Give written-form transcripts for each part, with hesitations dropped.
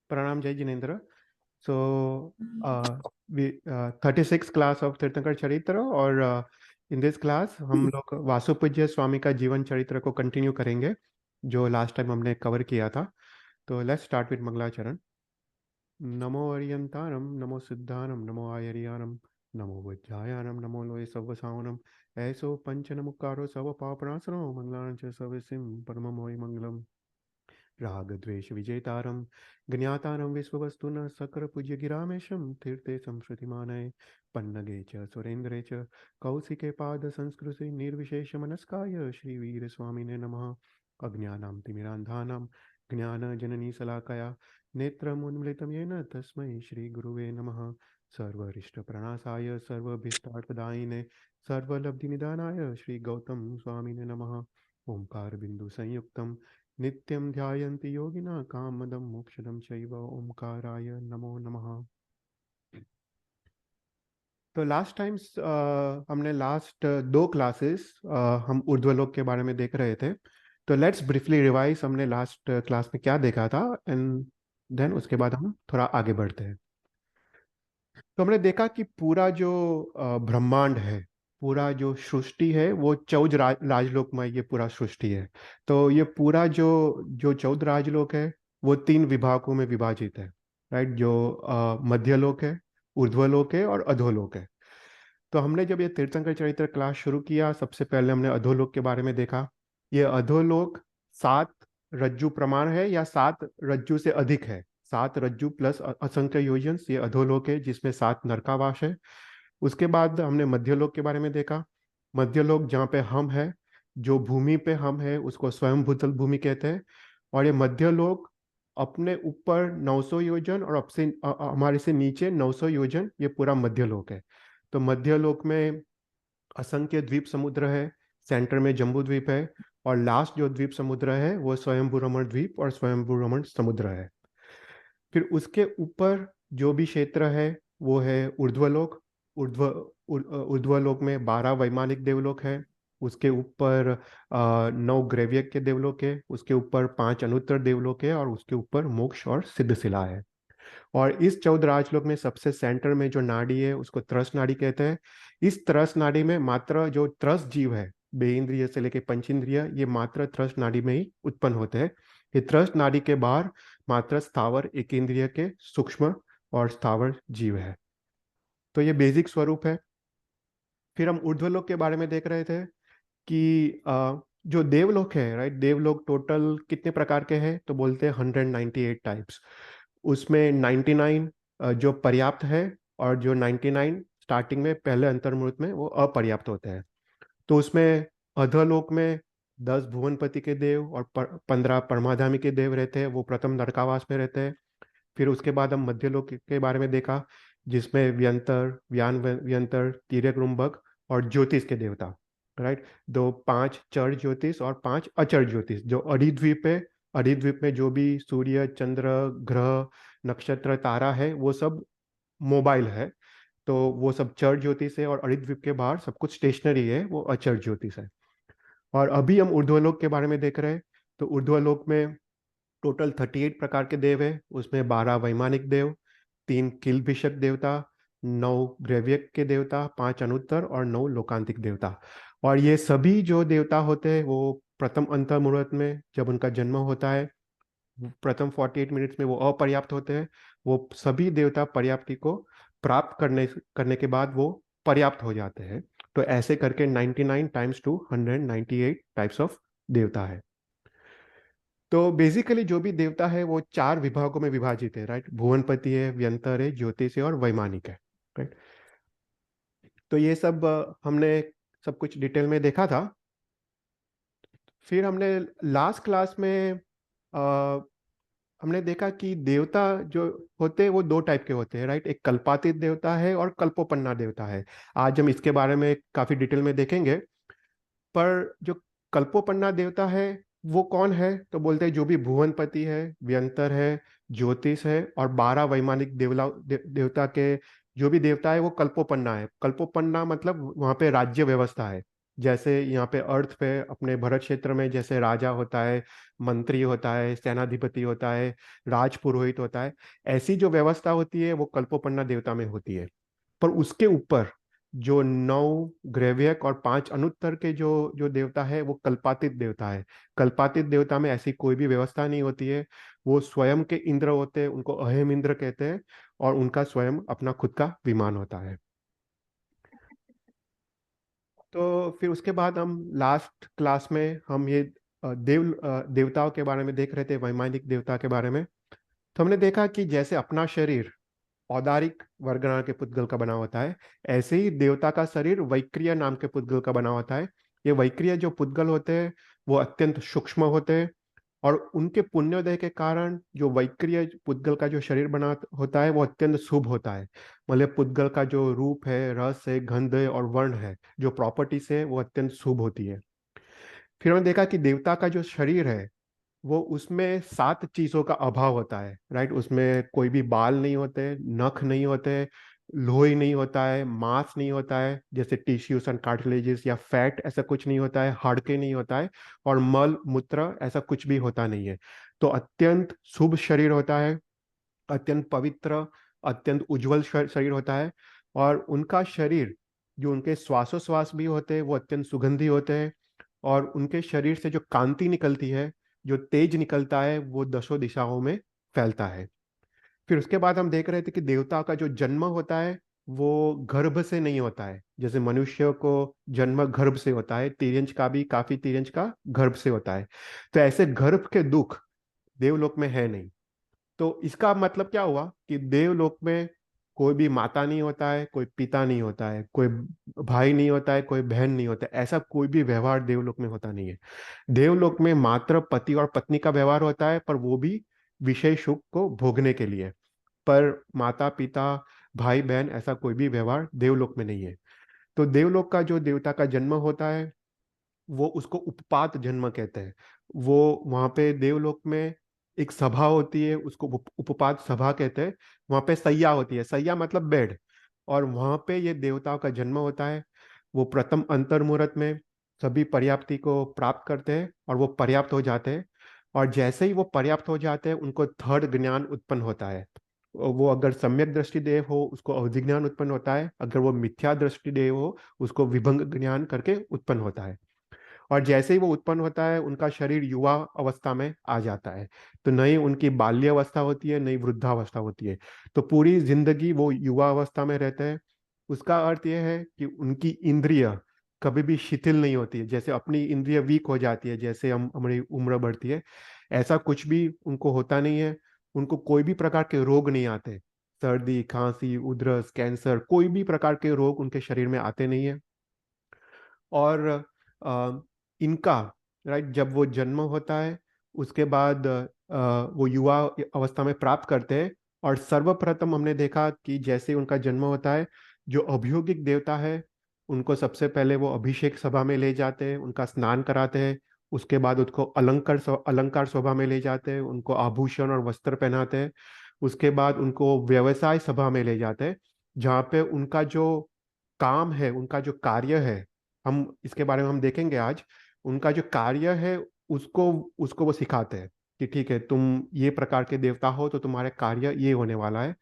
Pranam Jai Jinendra. So, we 36th class of तीर्थंकर चरित्र और इन दिस क्लास हम लोग वासुपूज्य स्वामी का जीवन चरित्र को कंटिन्यू करेंगे जो लास्ट टाइम हमने कवर किया था. तो लेट्स स्टार्ट विद मंगलाचरण. नमो अरियंतारम, नमो सिद्धारम, नमो आयरियानम, नमो वज्रायानम, नमो लोय सव्वसावनम. ऐसो पंच नमुकारो सव पापनासनो मंगलां च सविसिम परममोहि मंगलम. राग द्वेष विजेतारम, ज्ञातारम विश्ववस्तुन सकल पूज्य गिरामेशम तीर्थे संश्रुतिमानय. पन्नगे च सुरेंद्रे च कौशिके पाद संस्कृति निर्विशेष मनस्काय श्रीवीर स्वामिने नमः. अज्ञानां तिमिरान्धानां ज्ञानजननी शलाकया नेत्रमुन्मिलितं येन तस्मै श्रीगुरुवे नमः. सर्वरिष्टप्रणाशाय सर्वभीष्टार्थदायिने सर्वलब्धिनिदानाय श्रीगौतम स्वामिने नमः. ओंकार बिंदु संयुक्तम नित्यं ध्यायन्ति योगिना कामदं मोक्षदं चैव ओंकाराय नमो नमः. तो लास्ट टाइम हमने लास्ट दो क्लासेस हम ऊर्ध्वलोक के बारे में देख रहे थे. तो लेट्स ब्रीफली रिवाइज हमने लास्ट क्लास में क्या देखा था एंड देन उसके बाद हम थोड़ा आगे बढ़ते हैं. तो हमने देखा कि पूरा जो ब्रह्मांड है, पूरा जो सृष्टि है वो 14 राजलोक में ये पूरा सृष्टि है. तो ये पूरा जो जो 14 राजलोक है वो 3 विभागों में विभाजित है, राइट. जो मध्यलोक है, ऊर्ध्वलोक है और अधोलोक है. तो हमने जब ये तीर्थंकर चरित्र क्लास शुरू किया सबसे पहले हमने अधोलोक के बारे में देखा. ये अधोलोक 7 रज्जु प्रमाण है या 7 रज्जु से अधिक है. 7 रज्जु प्लस असंख्य योजन, ये अधोलोक है जिसमें 7 नरकावास है. उसके बाद हमने मध्यलोक के बारे में देखा. मध्यलोक जहाँ पे हम है, जो भूमि पे हम है उसको स्वयं भूतल भूमि कहते हैं. और ये मध्यलोक अपने ऊपर 900 योजन और हमारे से नीचे 900 योजन, ये पूरा मध्यलोक है. तो मध्यलोक में असंख्य द्वीप समुद्र है, सेंटर में जम्बू द्वीप है और लास्ट जो द्वीप समुद्र है वो स्वयंभू रमण द्वीप और स्वयंभू रमण समुद्र है. फिर उसके ऊपर जो भी क्षेत्र है वो है ऊर्ध्वलोक. ऊर्ध्वलोक में 12 वैमानिक देवलोक है. उसके ऊपर 9 ग्रैव्य के देवलोक है. उसके ऊपर 5 अनुत्तर देवलोक है और उसके ऊपर मोक्ष और सिद्धशिला है. और इस 14 राजलोक में सबसे सेंटर में जो नाड़ी है उसको त्रस नाड़ी कहते हैं. इस त्रस नाड़ी में मात्र जो त्रस जीव है, बेइंद्रिय से लेके पंचेंद्रिय, ये मात्र त्रस नाड़ी में ही उत्पन्न होते हैं. ये त्रस नाड़ी के बाहर मात्र स्थावर एकेंद्रिय के सूक्ष्म और स्थावर जीव है. तो ये बेसिक स्वरूप है. फिर हम ऊर्ध्वलोक के बारे में देख रहे थे कि जो देवलोक है, राइट, देवलोक टोटल कितने प्रकार के हैं तो बोलते हैं 198 टाइप्स. उसमें 99 जो पर्याप्त है और जो 99 स्टार्टिंग में पहले अंतर्मुहूर्त में वो अपर्याप्त होते हैं. तो उसमें अधोलोक में 10 भुवनपति के देव और 15 परमाधामी के देव रहते हैं, वो प्रथम नरकावास में रहते हैं. फिर उसके बाद हम मध्यलोक के बारे में देखा जिसमें व्यंतर, व्यान व्यंतर, तिर्यक रुंभक और ज्योतिष के देवता, राइट. 5 चर ज्योतिष और 5 अचर ज्योतिष. जो अरिद्वीप है, अरिद्वीप में जो भी सूर्य, चंद्र, ग्रह, नक्षत्र, तारा है वो सब मोबाइल है. तो वो सब चर ज्योतिष है और अरिद्वीप के बाहर सब कुछ स्टेशनरी है, वो अचर ज्योतिष है. और अभी हम ऊर्ध्वलोक के बारे में देख रहे हैं. तो ऊर्ध्वलोक में टोटल 38 प्रकार के देव है. उसमें 12 वैमानिक देव, 3 किलभिषक देवता, 9 ग्रैव्यक के देवता, 5 अनुत्तर और 9 लोकांतिक देवता. और ये सभी जो देवता होते हैं वो प्रथम अंतर मुहूर्त में जब उनका जन्म होता है, प्रथम 48 मिनट्स में वो अपर्याप्त होते हैं. वो सभी देवता पर्याप्ति को प्राप्त करने के बाद वो पर्याप्त हो जाते हैं. तो ऐसे करके 99 टाइम्स टू 198 टाइप्स ऑफ देवता है. तो बेसिकली जो भी देवता है वो 4 विभागों में विभाजित है, राइट. भुवनपति है, व्यंतर है, ज्योतिष है और वैमानिक है, राइट. तो ये सब हमने सब कुछ डिटेल में देखा था. फिर हमने लास्ट क्लास में हमने देखा कि देवता जो होते हैं वो 2 टाइप के होते हैं, राइट. एक कल्पातीत देवता है और कल्पोपन्ना देवता है. आज हम इसके बारे में काफी डिटेल में देखेंगे. पर जो कल्पोपन्ना देवता है वो कौन है तो बोलते हैं जो भी भुवनपति है, व्यंतर है, ज्योतिष है और 12 वैमानिक देवता के जो भी देवता है वो कल्पोपन्ना है. कल्पोपन्ना मतलब वहां पे राज्य व्यवस्था है. जैसे यहाँ पे अर्थ पे अपने भरत क्षेत्र में जैसे राजा होता है, मंत्री होता है, सेनाधिपति होता है, राज पुरोहित होता है, ऐसी जो व्यवस्था होती है वो कल्पोपन्ना देवता में होती है। पर उसके ऊपर जो 9 ग्रैव्यक और 5 अनुत्तर के जो जो देवता है वो कल्पातीत देवता है। कल्पातीत देवता में ऐसी कोई भी व्यवस्था नहीं होती है। वो स्वयं के इंद्र होते हैं, उनको अहेम इंद्र कहते हैं, और उनका स्वयं अपना खुद का विमान होता है। तो फिर उसके बाद हम लास्ट क्लास में हम ये देवताओं के बारे में देख रहे थे, वैमानिक देवता के बारे में। तो हमने देखा कि जैसे अपना शरीर औदारिक वर्गना के पुद्गल का बना होता है, ऐसे ही देवता का शरीर वैक्रिय नाम के पुद्गल का बना होता है। ये वैक्रिय जो पुद्गल होते हैं वो अत्यंत सूक्ष्म होते हैं, और उनके पुण्योदय के कारण जो वैक्रिय पुद्गल का जो शरीर बना होता है वो अत्यंत शुभ होता है। मतलब पुद्गल का जो रूप है, रस है, गंध है और वर्ण है, जो प्रॉपर्टीज है वो अत्यंत शुभ होती है। फिर हमने देखा कि देवता का जो शरीर है वो उसमें 7 चीजों का अभाव होता है, राइट। उसमें कोई भी बाल नहीं होते, नख नहीं होते, लोही नहीं होता है, मांस नहीं होता है जैसे टिश्यूज एंड कार्टिलेजेस या फैट, ऐसा कुछ नहीं होता है, हाड़के नहीं होता है, और मल मूत्र ऐसा कुछ भी होता नहीं है। तो अत्यंत शुभ शरीर होता है, अत्यंत पवित्र, अत्यंत उज्जवल शरीर होता है। और उनका शरीर, जो उनके श्वासोश्वास भी होते हैं वो अत्यंत सुगंधी होते हैं, और उनके शरीर से जो कांति निकलती है, जो तेज निकलता है, वो दसों दिशाओं में फैलता है। फिर उसके बाद हम देख रहे थे कि देवता का जो जन्म होता है वो गर्भ से नहीं होता है। जैसे मनुष्य को जन्म गर्भ से होता है, तिर्यंच का भी काफी तिर्यंच का गर्भ से होता है। तो ऐसे गर्भ के दुख देवलोक में है नहीं। तो इसका मतलब क्या हुआ कि देवलोक में कोई भी माता नहीं होता है, कोई पिता नहीं होता है, कोई भाई नहीं होता है, कोई बहन नहीं होता है, ऐसा कोई भी व्यवहार देवलोक में होता नहीं है। देवलोक में मात्र पति और पत्नी का व्यवहार होता है, पर वो भी विषय सुख को भोगने के लिए। पर माता पिता, भाई बहन, ऐसा कोई भी व्यवहार देवलोक में नहीं है। तो देवलोक का जो देवता का जन्म होता है वो उसको उपपात जन्म कहते हैं। वो वहां पे देवलोक में एक सभा होती है, उसको उपपात सभा कहते हैं। वहां पे सैया होती है, सैया मतलब बेड, और वहां पे ये देवताओं का जन्म होता है। वो प्रथम अंतर्मुहूर्त में सभी पर्याप्ति को प्राप्त करते हैं और वो पर्याप्त हो जाते हैं। और जैसे ही वो पर्याप्त हो जाते हैं उनको थर्ड ज्ञान उत्पन्न होता है। वो अगर सम्यक दृष्टि देव हो उसको अवधिज्ञान उत्पन्न होता है, अगर वो मिथ्या दृष्टि देव हो उसको विभंग ज्ञान करके उत्पन्न होता है। और जैसे ही वो उत्पन्न होता है उनका शरीर युवा अवस्था में आ जाता है। तो नई उनकी बाल्य अवस्था होती है, नई वृद्धावस्था होती है। तो पूरी जिंदगी वो युवा अवस्था में रहते हैं। उसका अर्थ यह है कि उनकी इंद्रिय कभी भी शिथिल नहीं होती है। जैसे अपनी इंद्रिय वीक हो जाती है जैसे हम हमारी उम्र बढ़ती है, ऐसा कुछ भी उनको होता नहीं है। उनको कोई भी प्रकार के रोग नहीं आते, सर्दी, खांसी, उधरस, कैंसर, कोई भी प्रकार के रोग उनके शरीर में आते नहीं है। और इनका, राइट, जब वो जन्म होता है उसके बाद वो युवा अवस्था में प्राप्त करते हैं। और सर्वप्रथम हमने देखा कि जैसे उनका जन्म होता है, जो अभियोगिक देवता है उनको सबसे पहले वो अभिषेक सभा में ले जाते हैं, उनका स्नान कराते हैं। उसके बाद उसको अलंकार सभा में ले जाते हैं, उनको आभूषण और वस्त्र पहनाते हैं। उसके बाद उनको व्यवसाय सभा में ले जाते हैं, जहाँ पे उनका जो काम है, उनका जो कार्य है, हम इसके बारे में हम देखेंगे आज। उनका जो कार्य है उसको उसको वो सिखाते हैं कि ठीक है, तुम ये प्रकार के देवता हो तो तुम्हारे कार्य ये होने वाला है।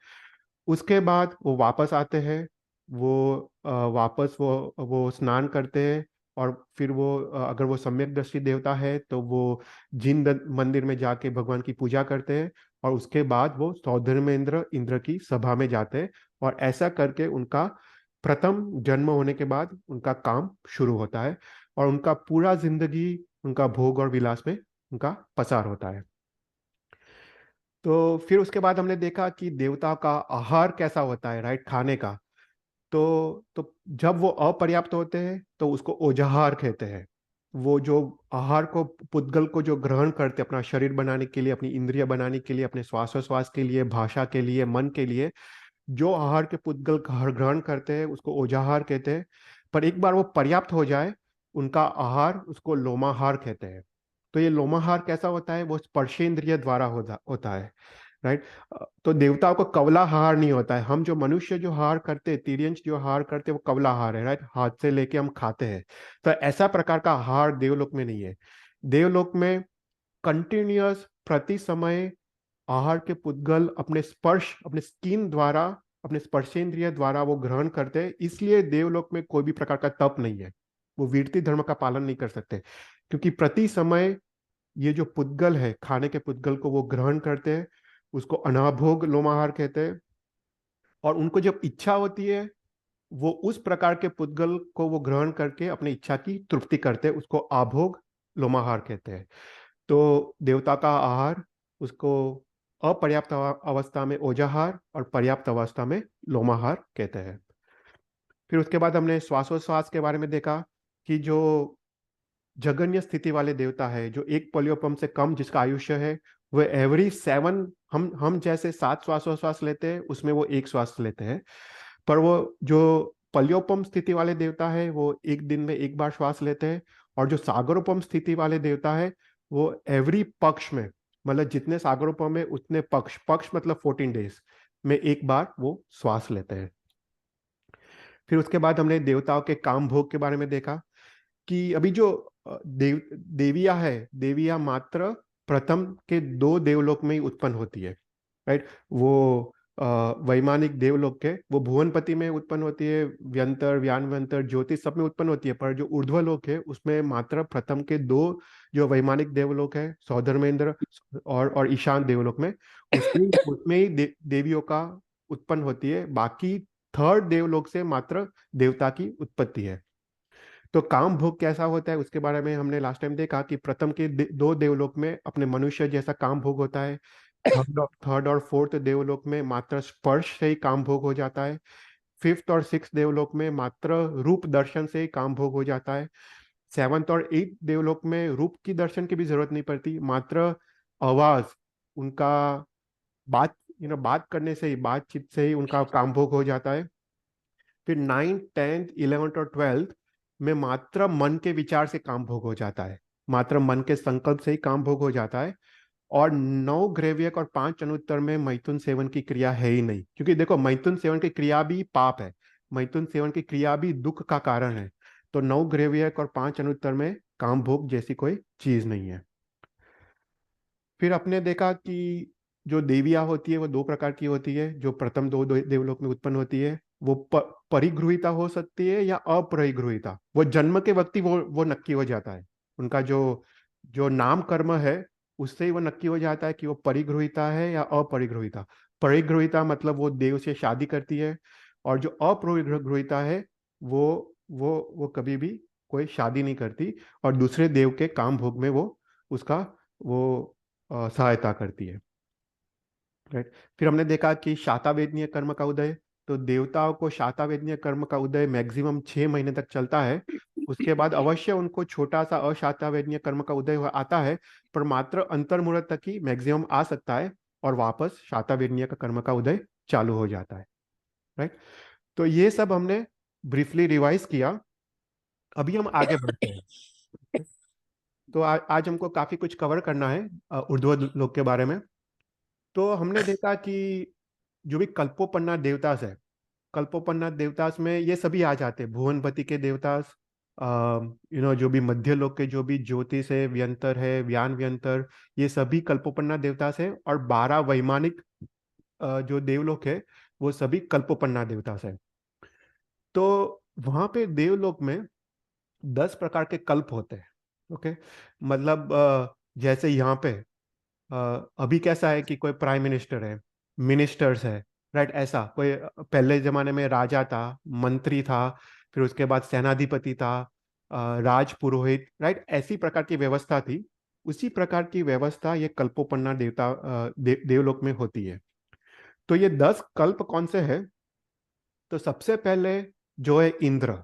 उसके बाद वो वापस आते हैं। वो वापस वो स्नान करते हैं, और फिर वो अगर वो सम्यक दृष्टि देवता है तो वो मंदिर में जाके भगवान की पूजा करते हैं। और उसके बाद वो सौधर्मेंद्र इंद्र की सभा में जाते हैं, और ऐसा करके उनका प्रथम जन्म होने के बाद उनका काम शुरू होता है। और उनका पूरा जिंदगी उनका भोग और विलास में उनका पसार होता है। तो फिर उसके बाद हमने देखा कि देवता का आहार कैसा होता है, राइट, खाने का। तो जब वो अपर्याप्त होते हैं तो उसको ओजाहार कहते हैं। वो जो आहार को, पुद्गल को जो ग्रहण करते हैं अपना शरीर बनाने के लिए, अपनी इंद्रिय बनाने के लिए, अपने श्वासोश्वास के लिए, भाषा के लिए, मन के लिए, जो आहार के पुद्गल ग्रहण करते हैं उसको ओजाहार कहते हैं। पर एक बार वो पर्याप्त हो जाए उनका आहार, उसको लोमाहार कहते हैं। तो ये लोमाहार कैसा होता है, वो स्पर्शेंद्रिय द्वारा होता है। राइट। तो देवताओं को कवला आहार नहीं होता है। हम जो मनुष्य जो आहार करते हैं, तिर्यंश जो आहार करते हैं, वो कवला आहार है, राइट, हाथ से लेके हम खाते हैं। तो ऐसा प्रकार का आहार देवलोक में नहीं है। देवलोक में कंटिन्यूअस प्रति समय आहार के पुद्गल अपने स्पर्श, अपने स्किन द्वारा, अपने स्पर्शेंद्रिय द्वारा वो ग्रहण करते हैं। इसलिए देवलोक में कोई भी प्रकार का तप नहीं है। वो वीरति धर्म का पालन नहीं कर सकते, क्योंकि प्रति समय ये जो पुद्गल है, खाने के पुद्गल को वो ग्रहण करते हैं। उसको अनाभोग लोमाहार कहते हैं। और उनको जब इच्छा होती है, वो उस प्रकार के पुद्गल को वो ग्रहण करके अपनी इच्छा की तृप्ति करते हैं। उसको आभोग लोमाहार कहते हैं। तो देवता का आहार, उसको अपर्याप्त अवस्था में ओजाहार और पर्याप्त अवस्था में लोमाहार कहते हैं। फिर उसके बाद हमने श्वासोश्वास के बारे में देखा कि जो जघन्य स्थिति वाले देवता है, जो एक पोलियोपम से कम जिसका आयुष्य है, वो एवरी 7, हम जैसे 7 श्वासोश्वास लेते हैं, उसमें वो एक श्वास लेते हैं। पर वो जो पल्योपम स्थिति वाले देवता है, वो एक दिन में एक बार श्वास लेते हैं। और जो सागरोपम स्थिति वाले देवता है, वो एवरी पक्ष में, मतलब जितने सागरोपम है उतने पक्ष, पक्ष मतलब 14 डेज में एक बार वो श्वास लेते हैं। फिर उसके बाद हमने देवताओं के काम भोग के बारे में देखा कि अभी जो देविया है, देविया मात्र प्रथम के 2 देवलोक में ही उत्पन्न होती है, राइट। वो वैमानिक देवलोक के, वो भुवनपति में उत्पन्न होती है, व्यंतर, व्यानव्यंतर, ज्योतिष सब में उत्पन्न होती है। पर जो ऊर्ध्वलोक है, उसमें मात्र प्रथम के 2 जो वैमानिक देवलोक है, सौधर्मेंद्र और ईशान देवलोक में, उसमें उसमें ही देवियों का उत्पन्न होती है। बाकी थर्ड देवलोक से मात्र देवता की उत्पत्ति है। तो काम भोग कैसा होता है उसके बारे में हमने लास्ट टाइम देखा कि प्रथम के 2 देवलोक में अपने मनुष्य जैसा काम भोग होता है। थर्ड और फोर्थ देवलोक में मात्र स्पर्श से ही काम भोग हो जाता है। फिफ्थ और सिक्स देवलोक में मात्र रूप दर्शन से ही काम भोग हो जाता है। सेवंथ और एट्थ देवलोक में रूप की दर्शन की भी जरूरत नहीं पड़ती, मात्र आवाज, उनका बात, बात करने से ही, बातचीत से ही उनका काम भोग हो जाता है। फिर 9th 10th 11th और 12th में मात्र मन के विचार से काम भोग हो जाता है, मात्र मन के संकल्प से ही काम भोग हो जाता है। और 9 ग्रेवियक और 5 अनुत्तर में मैथुन सेवन की क्रिया है ही नहीं, क्योंकि देखो मैथुन सेवन की क्रिया भी पाप है, मैथुन सेवन की क्रिया भी दुख का कारण है। तो 9 ग्रेवियक और 5 अनुत्तर में काम भोग जैसी कोई चीज नहीं है। फिर आपने देखा कि जो देवियां होती है वो 2 प्रकार की होती है। जो प्रथम 2 देवलोक में उत्पन्न होती है, वो परिगृहिता हो सकती है या अपरिगृहिता। वो जन्म के वक्त ही वो नक्की हो जाता है। उनका जो जो नाम कर्म है, उससे ही वो नक्की हो जाता है कि वो परिगृहिता है या अपरिगृहिता। परिगृहिता मतलब वो देव से शादी करती है, और जो अपरिगृहिता है, वो कभी भी कोई शादी नहीं करती, और दूसरे देव के काम भोग में वो उसका वो सहायता करती है, राइट। फिर हमने देखा कि शातावेदनीय कर्म का उदय, तो देवताओं को शातावेदनीय कर्म का उदय मैक्सिमम 6 महीने तक चलता है। उसके बाद अवश्य उनको छोटा सा अशातावेदनीय कर्म का उदय आता है, पर मात्र अंतर्मुहूर्त तक ही मैक्सिमम आ सकता है, और वापस शातावेदनीय का कर्म का उदय चालू हो जाता है, राइट। तो ये सब हमने ब्रीफली रिवाइज किया। अभी हम आगे बढ़ते हैं। तो आज हमको काफी कुछ कवर करना है ऊर्ध्व लोक के बारे में। तो हमने देखा कि जो भी कल्पोपन्ना देवतास है, कल्पोपन्ना देवतास में ये सभी आ जाते हैं। भुवनपति के देवतास, जो भी मध्य लोक के जो भी ज्योतिष है, व्यंतर है, व्यान व्यंतर, ये सभी कल्पोपन्ना देवतास है। और 12 वैमानिक जो देवलोक है, वो सभी कल्पोपन्ना देवतास है। तो वहां पे देवलोक में 10 प्रकार के कल्प होते हैं। ओके, मतलब जैसे यहाँ पे अभी कैसा है कि कोई प्राइम मिनिस्टर है, मिनिस्टर्स है, राइट। ऐसा कोई पहले जमाने में राजा था, मंत्री था, फिर उसके बाद सेनाधिपति था, राज पुरोहित, राइट। ऐसी प्रकार की व्यवस्था थी। उसी प्रकार की व्यवस्था ये कल्पोपन्ना देवलोक में होती है। तो ये 10 कल्प कौन से है? तो सबसे पहले जो है इंद्र।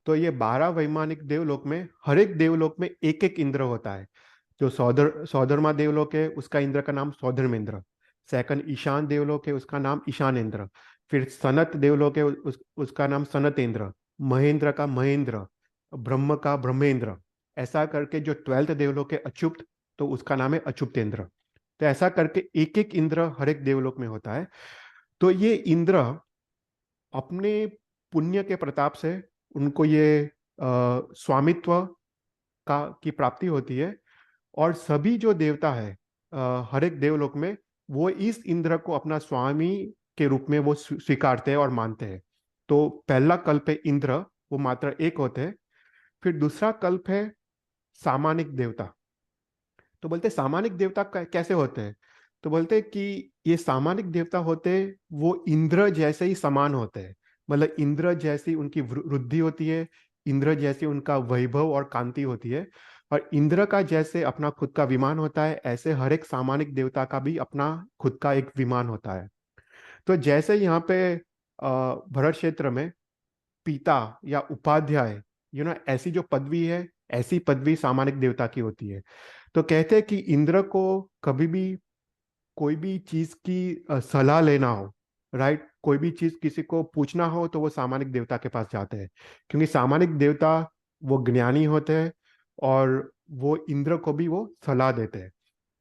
तो ये 12 वैमानिक देवलोक में हर एक देवलोक में एक एक इंद्र होता है। जो सौधर्मा देवलोक है, उसका इंद्र का नाम सौधर्मेंद्र। सेकंड ईशान देवलोक है, उसका नाम ईशानेंद्र। फिर सनत देवलोक है, उसका नाम सनतेंद्र। महेंद्र का महेंद्र। ब्रह्म का ब्रह्मेंद्र। ऐसा करके जो 12th देवलोक है अच्युत, तो उसका नाम है अच्युतेंद्र। तो ऐसा करके एक एक इंद्र हर एक देवलोक में होता है। तो ये इंद्र अपने पुण्य के प्रताप से उनको ये स्वामित्व का की प्राप्ति होती है। और सभी जो देवता है हर एक देवलोक में, वो इस इंद्र को अपना स्वामी के रूप में वो स्वीकारते हैं और मानते हैं। तो पहला कल्प है इंद्र, वो मात्र एक होते हैं। फिर दूसरा कल्प है सामानिक देवता। तो बोलते हैं सामानिक देवता कैसे होते हैं? तो बोलते हैं कि ये सामानिक देवता होते हैं, वो इंद्र जैसे ही समान होते हैं। मतलब इंद्र जैसी उनकी वृद्धि होती है, इंद्र जैसी उनका वैभव और कांति होती है। और इंद्र का जैसे अपना खुद का विमान होता है, ऐसे हर एक सामानिक देवता का भी अपना खुद का एक विमान होता है। तो जैसे यहाँ पे भरत क्षेत्र में पिता या उपाध्याय, ऐसी जो पदवी है, ऐसी पदवी सामानिक देवता की होती है। तो कहते हैं कि इंद्र को कभी भी कोई भी चीज की सलाह लेना हो, राइट, कोई भी चीज किसी को पूछना हो, तो वो सामानिक देवता के पास जाते हैं। क्योंकि सामानिक देवता वो ज्ञानी होते हैं, और वो इंद्र को भी वो सलाह देते हैं।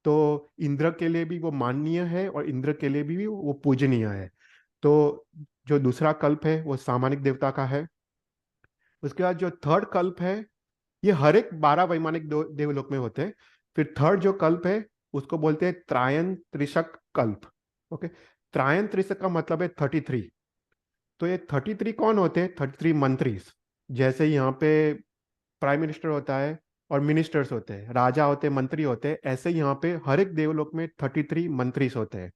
तो इंद्र के लिए भी वो माननीय है, और इंद्र के लिए भी वो पूजनीय है। तो जो दूसरा कल्प है वो सामानिक देवता का है। उसके बाद जो थर्ड कल्प है, ये हर एक 12 वैमानिक देवलोक में होते हैं। फिर थर्ड जो कल्प है, उसको बोलते हैं त्रायन त्रिशक कल्प। ओके, त्रायन त्रिशक का मतलब है 33। तो ये 33 कौन होते हैं? 33 मंत्री। जैसे यहाँ पे प्राइम मिनिस्टर होता है और मिनिस्टर्स होते हैं, राजा होते हैं, मंत्री होते हैं, ऐसे यहाँ पे हर एक देवलोक में 33 मंत्री होते हैं।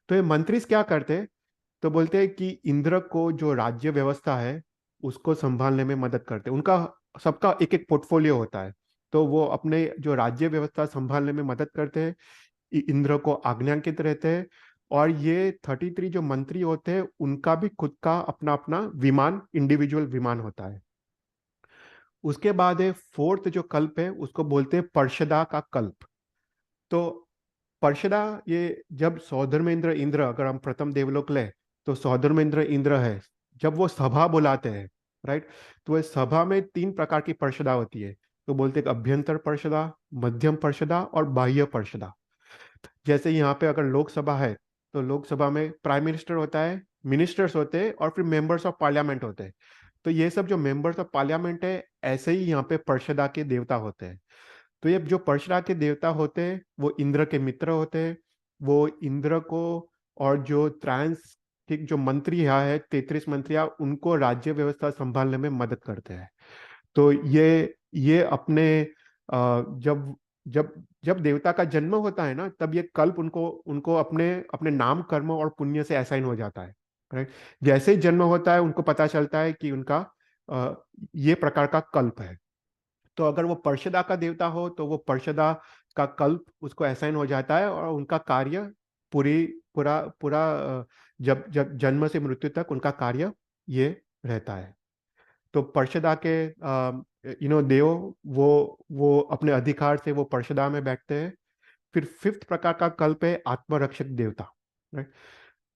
तो ये मंत्री क्या करते हैं? तो बोलते हैं कि इंद्र को जो राज्य व्यवस्था है उसको संभालने में मदद करते हैं। उनका सबका एक एक पोर्टफोलियो होता है, तो वो अपने जो राज्य व्यवस्था संभालने में मदद करते हैं, इंद्र को आज्ञांकित रहते हैं। और ये 33 जो मंत्री होते हैं, उनका भी खुद का अपना अपना विमान, इंडिविजुअल विमान होता है। उसके बाद है फोर्थ जो कल्प है, उसको बोलते हैं पर्षदा का कल्प। तो पर्षदा, ये जब सौधर्मेंद्र इंद्र, अगर हम प्रथम देवलोक ले, तो सौधर्मेंद्र इंद्र है, जब वो सभा बुलाते हैं, राइट, तो ये सभा में 3 प्रकार की पर्षदा होती है। तो बोलते हैं अभ्यंतर पर्षदा, मध्यम पर्षदा और बाह्य पर्षदा। जैसे यहाँ पे अगर लोकसभा है, तो लोकसभा में प्राइम मिनिस्टर होता है, मिनिस्टर्स होते हैं, और फिर मेंबर्स ऑफ पार्लियामेंट होते हैं। तो ये सब जो मेंबर्स ऑफ पार्लियामेंट है, ऐसे ही यहाँ पे पर्षदा के देवता होते हैं। तो ये जो पर्षदा के देवता होते हैं, वो इंद्र के मित्र होते हैं। वो इंद्र को, और जो त्रांस के जो मंत्री यहाँ है, 33 मंत्री, उनको राज्य व्यवस्था संभालने में मदद करते हैं। तो ये अपने जब जब जब देवता का जन्म होता है ना, तब ये कल्प उनको उनको अपने अपने नाम, कर्म और पुण्य से असाइन हो जाता है, राइट। जैसे ही जन्म होता है, उनको पता चलता है कि उनका अ, ये प्रकार का कल्प है। तो अगर वो पर्षदा का देवता हो, तो वो पर्षदा का कल्प उसको असाइन हो जाता है, और उनका कार्य पूरी पूरा पूरा जब जब जन्म से मृत्यु तक उनका कार्य ये रहता है। तो पर्षदा के देव, वो अपने अधिकार से वो पर्षदा में बैठते हैं। फिर फिफ्थ प्रकार का कल्प है आत्मरक्षक देवता, राइट।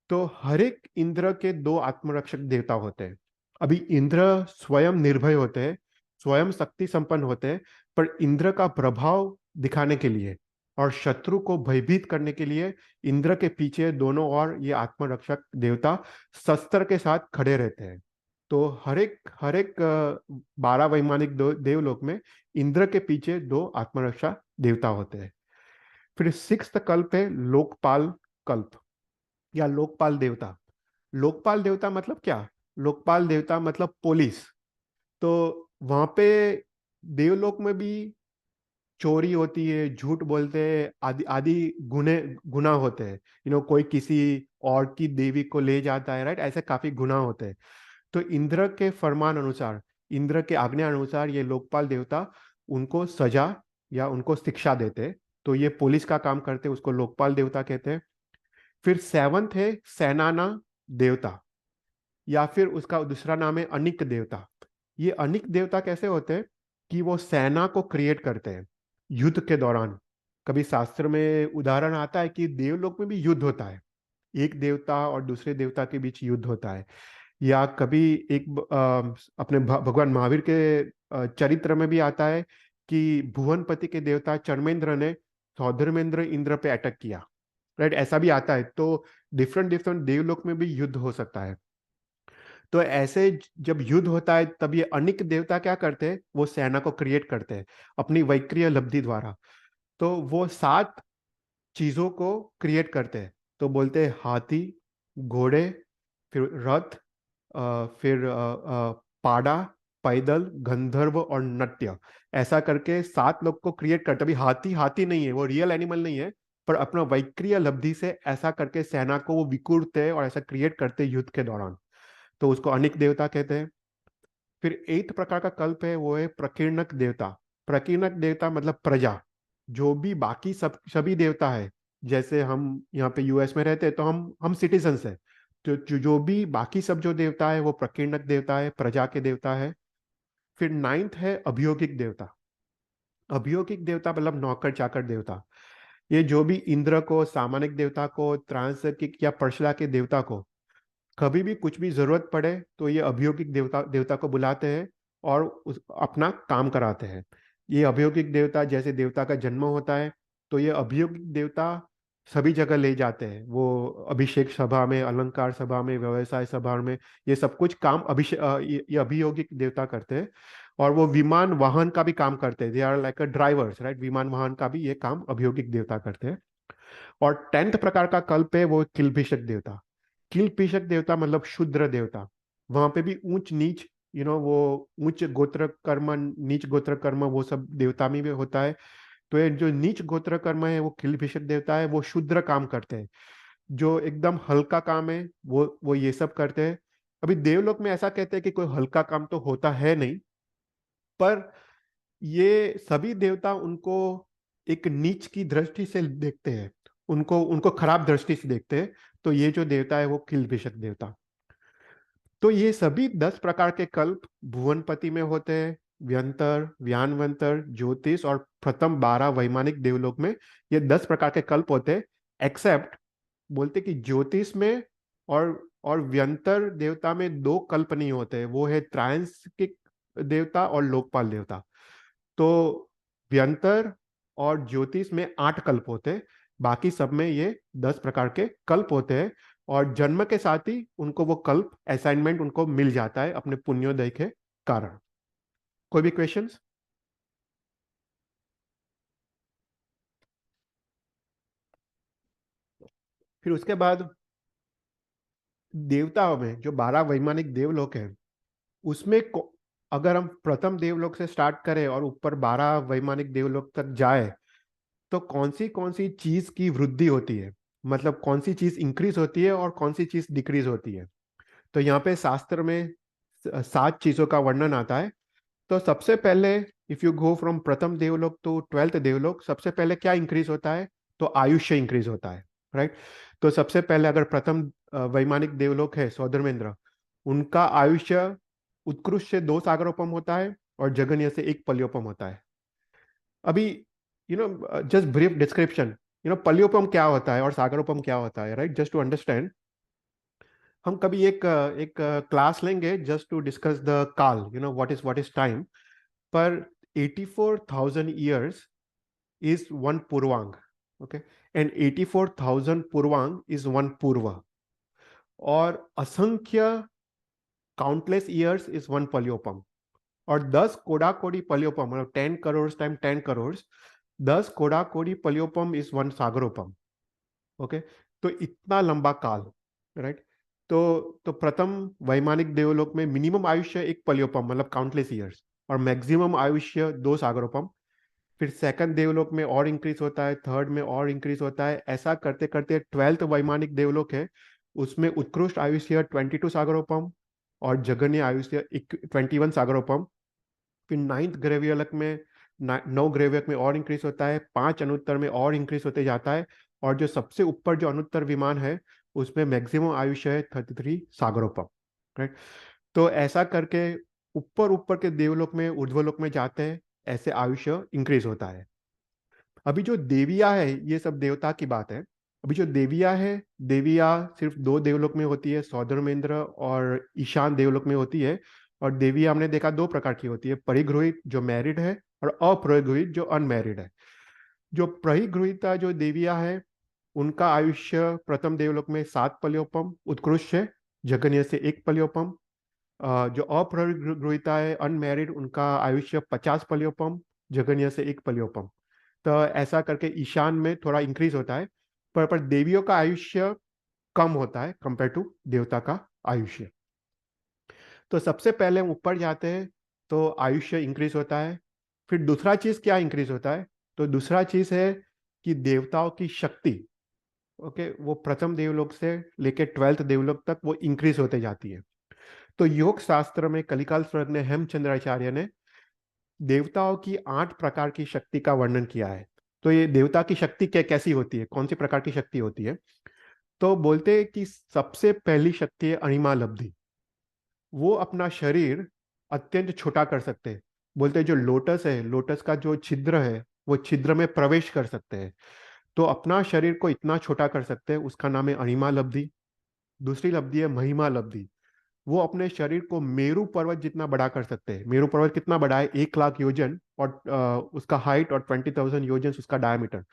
तो हर एक इंद्र के 2 आत्मरक्षक देवता होते हैं। अभी इंद्र स्वयं निर्भय होते हैं, स्वयं शक्ति संपन्न होते हैं, पर इंद्र का प्रभाव दिखाने के लिए और शत्रु को भयभीत करने के लिए इंद्र के पीछे दोनों ओर ये आत्मरक्षक देवता शस्त्र के साथ खड़े रहते हैं। तो हर एक 12 वैमानिक देवलोक में इंद्र के पीछे 2 आत्मरक्षा देवता होते हैं। फिर सिक्स्थ कल्प है लोकपाल कल्प, या लोकपाल देवता। लोकपाल देवता मतलब क्या? लोकपाल देवता मतलब पुलिस। तो वहां पे देवलोक में भी चोरी होती है, झूठ बोलते हैं, आदि आदि गुना होते हैं। कोई किसी और की देवी को ले जाता है, राइट, ऐसे काफी गुना होते हैं। तो इंद्र के फरमान अनुसार, इंद्र के आज्ञा अनुसार ये लोकपाल देवता उनको सजा या उनको शिक्षा देते हैं। तो ये पुलिस का काम करते हैं, उसको लोकपाल देवता कहते हैं। फिर सेवंथ है सेनाना देवता, या फिर उसका दूसरा नाम है अनिक देवता। ये अनिक देवता कैसे होते हैं? कि वो सेना को क्रिएट करते हैं युद्ध के दौरान। कभी शास्त्र में उदाहरण आता है कि देवलोक में भी युद्ध होता है, एक देवता और दूसरे देवता के बीच युद्ध होता है। या कभी एक अपने भगवान महावीर के चरित्र में भी आता है कि भुवनपति के देवता चर्मेंद्र ने सौधर्मेंद्र इंद्र पे अटैक किया, राइट, ऐसा भी आता है। तो डिफरेंट डिफरेंट देवलोक में भी युद्ध हो सकता है। तो ऐसे जब युद्ध होता है तब ये अनेक देवता क्या करते हैं, वो सेना को क्रिएट करते हैं अपनी वैक्रिय लब्धि द्वारा। तो वो 7 चीजों को क्रिएट करते हैं। तो बोलते हैं हाथी, घोड़े, फिर रथ, फिर पाड़ा, पैदल, गंधर्व और नट्य। ऐसा करके 7 लोग को क्रिएट करते। अभी हाथी हाथी नहीं है, वो रियल एनिमल नहीं है, पर अपना वैक्रिय लब्धि से ऐसा करके सेना को वो विकुरते हैं और ऐसा क्रिएट करते हैं युद्ध के दौरान। तो उसको अनेक देवता कहते हैं। फिर 8 प्रकार का कल्प है, वो है प्रकीर्णक देवता। प्रकीर्णक देवता मतलब प्रजा, जो भी बाकी सब सभी देवता है। जैसे हम यहाँ पे यूएस में रहते हैं तो हम सिटीजन्स है। तो जो भी बाकी सब जो देवता है वो प्रकीर्णक देवता है, प्रजा के देवता है। फिर 9th है अभियोगिक देवता। अभियोगिक देवता मतलब नौकर चाकर देवता। ये जो भी इंद्र को, सामानिक देवता को, त्रांसकिक या पर्शला के देवता को कभी भी कुछ भी जरूरत पड़े तो ये अभियोगिक देवता देवता को बुलाते हैं और अपना काम कराते हैं। ये अभियोगिक देवता, जैसे देवता का जन्म होता है तो ये अभियोगिक देवता सभी जगह ले जाते हैं। वो अभिषेक सभा में, अलंकार सभा में, व्यवसाय सभा में, ये सब कुछ काम ये अभियोगिक देवता करते हैं। और वो विमान वाहन का भी काम करते हैं। They are like a drivers, right. विमान वाहन का भी ये काम अभियोगिक देवता करते हैं। और 10th प्रकार का कल्प है वो किल्भिषक देवता। किल्भिषक देवता मतलब शूद्र देवता। वहां पे भी ऊंच नीच, वो उच्च गोत्र कर्म, नीच गोत्र कर्म, वो सब देवता में भी होता है। तो ये जो नीच गोत्र कर्म है वो किल्भिषक देवता है, वो शूद्र काम करते हैं। जो एकदम हल्का काम है वो ये सब करते हैं। अभी देवलोक में ऐसा कहते हैं कि कोई हल्का काम तो होता है नहीं, पर ये सभी देवता उनको एक नीच की दृष्टि से देखते हैं, उनको उनको खराब दृष्टि से देखते हैं। तो ये जो देवता है वो किल्भिषक देवता। तो ये सभी 10 प्रकार के कल्प भुवनपति में होते हैं। व्यंतर, व्यानवंतर, ज्योतिष और प्रथम 12 वैमानिक देवलोक में ये 10 प्रकार के कल्प होते हैं। एक्सेप्ट बोलते कि ज्योतिष में और व्यंतर देवता में 2 कल्प नहीं होते, वो है त्रायंसिक देवता और लोकपाल देवता। तो व्यंतर और ज्योतिष में 8 कल्प होते हैं, बाकी सब में ये 10 प्रकार के कल्प होते हैं। और जन्म के साथ ही उनको वो कल्प असाइनमेंट उनको मिल जाता है अपने पुण्योदय के कारण। कोई भी क्वेश्चंस? फिर उसके बाद देवताओं में जो 12 वैमानिक देवलोक हैं उसमें अगर हम प्रथम देवलोक से स्टार्ट करें और ऊपर 12 वैमानिक देवलोक तक जाए तो कौन सी चीज की वृद्धि होती है, मतलब कौन सी चीज इंक्रीज होती है और कौन सी चीज डिक्रीज होती है। तो यहाँ पे शास्त्र में 7 चीजों का वर्णन आता है। तो सबसे पहले इफ यू गो फ्रॉम प्रथम देवलोक टू 12th देवलोक, सबसे पहले क्या इंक्रीज होता है, तो आयुष्य इंक्रीज होता है, राइट। तो सबसे पहले अगर प्रथम वैमानिक देवलोक है सौधर्मेंद्र, उनका आयुष्य उत्कृष्ट से 2 सागरोपम होता है और जगन्य से 1 पल्योपम होता है। अभी जस्ट ब्रीफ डिस्क्रिप्शन, पल्योपम क्या होता है और सागरोपम क्या होता है, राइट, जस्ट टू अंडरस्टैंड। हम कभी एक क्लास लेंगे जस्ट टू डिस्कस द काल, व्हाट इज टाइम। पर 84,000 years is one purvang, okay, and 84,000 purvang is one purva, और असंख्य काउंटलेस ईयर्स इज वन पलियोपम, और 10 कोड़ा कोड़ी पलियोपम मतलब 10 करोड़ टाइम 10 करोड़, 10 कोड़ा कोड़ी पलियोपम इज वन सागरोपम। ओके, तो इतना लंबा काल, राइट। तो प्रथम वैमानिक देवलोक में मिनिमम आयुष्य 1 पलियोपम मतलब काउंटलेस ईयर्स, और मैक्सिमम आयुष्य 2 सागरोपम। फिर सेकंड देवलोक में और इंक्रीज होता है, थर्ड में और इंक्रीज होता है, ऐसा करते करते 12th वैमानिक देवलोक है, उसमें उत्कृष्ट आयुष्य 22 सागरोपम और जघन्य आयुष्य 21 सागरोपम। फिर 9th ग्रेवियलक में 9 ग्रेवियक में और इंक्रीज होता है, 5 अनुत्तर में और इंक्रीज होते जाता है, और जो सबसे ऊपर जो अनुत्तर विमान है उसमें मैक्सिमम आयुष्य है 33 सागरोपम, राइट। तो ऐसा करके ऊपर ऊपर के देवलोक में, ऊर्ध्वलोक में जाते हैं, ऐसे आयुष्य इंक्रीज होता है। अभी जो देविया है ये सब देवता की बात है। अभी जो देविया है, देविया सिर्फ 2 देवलोक में होती है, सौधर्मेंद्र और ईशान देवलोक में होती है। और देविया हमने देखा 2 प्रकार की होती है, परिगृहित जो मैरिड है और अपरिगृहित जो अनमैरिड है। जो प्रहिगृहीता जो देवियां है उनका आयुष्य प्रथम देवलोक में 7 पल्योपम उत्कृष्ट है, जगन्य से 1 पल्योपम। जो अप्रहिगृहीता है अनमैरिड, उनका आयुष्य 50 पल्योपम, जगन्य से 1 पल्योपम। तो ऐसा करके ईशान में थोड़ा इंक्रीज होता है, पर देवियों का आयुष्य कम होता है कंपेयर टू देवता का आयुष्य। तो सबसे पहले हम ऊपर जाते हैं तो आयुष्य इंक्रीज होता है। फिर दूसरा चीज क्या इंक्रीज होता है? तो दूसरा चीज है कि देवताओं की शक्ति, ओके, वो प्रथम देवलोक से लेके 12th देवलोक तक वो इंक्रीज होते जाती है। तो योग शास्त्र में कलिकाल सर्वज्ञ हेमचंद्राचार्य ने देवताओं की 8 प्रकार की शक्ति का वर्णन किया है। तो ये देवता की शक्ति क्या कैसी होती है, कौन सी प्रकार की शक्ति होती है? तो बोलते हैं कि सबसे पहली शक्ति है अणिमा लब्धि। वो अपना शरीर अत्यंत छोटा कर सकते हैं। बोलते हैं जो लोटस है, लोटस का जो छिद्र है, वो छिद्र में प्रवेश कर सकते हैं। तो अपना शरीर को इतना छोटा कर सकते हैं, उसका नाम है अणिमा लब्धि। दूसरी लब्धि है महिमा लब्धि। वो अपने शरीर को मेरू पर्वत जितना बड़ा कर सकते हैं। मेरू पर्वत कितना बड़ा है? 1 लाख योजन, और उसका हाइट, और 20,000 योजन उसका डायमीटर।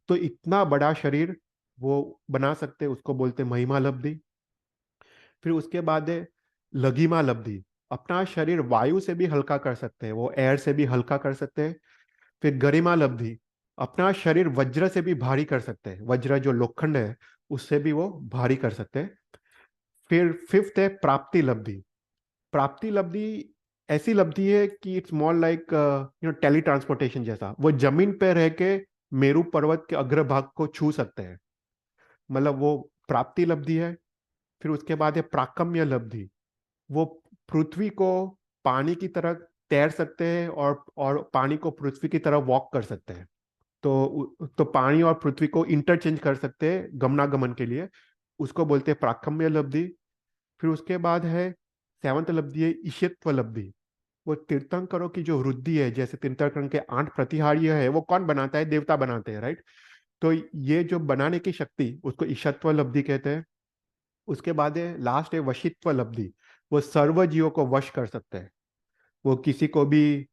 तो इतना बड़ा शरीर वो बना सकते हैं, उसको बोलते हैं महिमा लब्धि। फिर उसके बाद है लघिमा लब्धि। अपना शरीर वायु से भी हल्का कर सकते हैं, वो एयर से भी हल्का कर सकते हैं। फिर गरिमा लब्धि। अपना शरीर वज्र से भी भारी कर सकते हैं, वज्र जो लोखंड है उससे भी वो भारी कर सकते हैं। फिर फिफ्थ है प्राप्ति लब्धि। प्राप्ति लब्धि ऐसी लब्धि है कि it's more like tele transportation जैसा। वो जमीन पे रह के मेरू पर्वत के अग्रभाग को छू सकते हैं, मतलब वो प्राप्ति लब्धि है। फिर उसके बाद है प्राकम्य लब्धि। वो पृथ्वी को पानी की तरह तैर सकते हैं, और पानी को पृथ्वी की तरह वॉक कर सकते हैं। तो पानी और पृथ्वी को इंटरचेंज कर सकते हैं गमनागमन के लिए, उसको बोलते हैं प्राकम्य लब्धि। फिर उसके बाद है सेवंथ लब्धि है ईशत्व लब्धि। वो तीर्थंकरों की जो वृद्धि है, जैसे तीर्थंकर के 8 प्रतिहार्य है, वो कौन बनाता है? देवता बनाते हैं, राइट? तो ये जो बनाने की शक्ति, उसको ईशत्व लब्धि कहते हैं। उसके बाद है लास्ट है वशित्व लब्धि। वो सर्व जीवों को वश कर सकते हैं। वो किसी को भी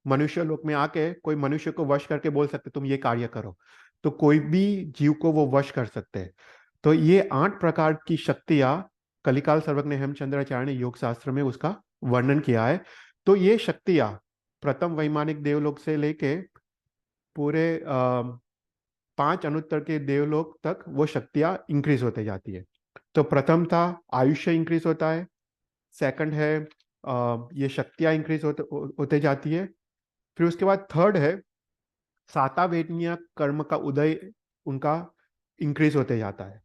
मनुष्य लोक में आके कोई मनुष्य को वश करके बोल सकते तुम ये कार्य करो, तो कोई भी जीव को वो वश कर सकते हैं। तो ये 8 प्रकार की शक्तियां कलिकाल सर्वज्ञ हेमचंद्राचार्य ने योग शास्त्र में उसका वर्णन किया है। तो ये शक्तियां प्रथम वैमानिक देवलोक से लेके पूरे 5 अनुत्तर के देवलोक तक वो शक्तियां इंक्रीज होते जाती है। तो प्रथम था आयुष्य इंक्रीज होता है। सेकंड है ये शक्तियां इंक्रीज होते जाती है। फिर उसके बाद थर्ड है सातावेदनीय कर्म का उदय, उनका इंक्रीज होते जाता है।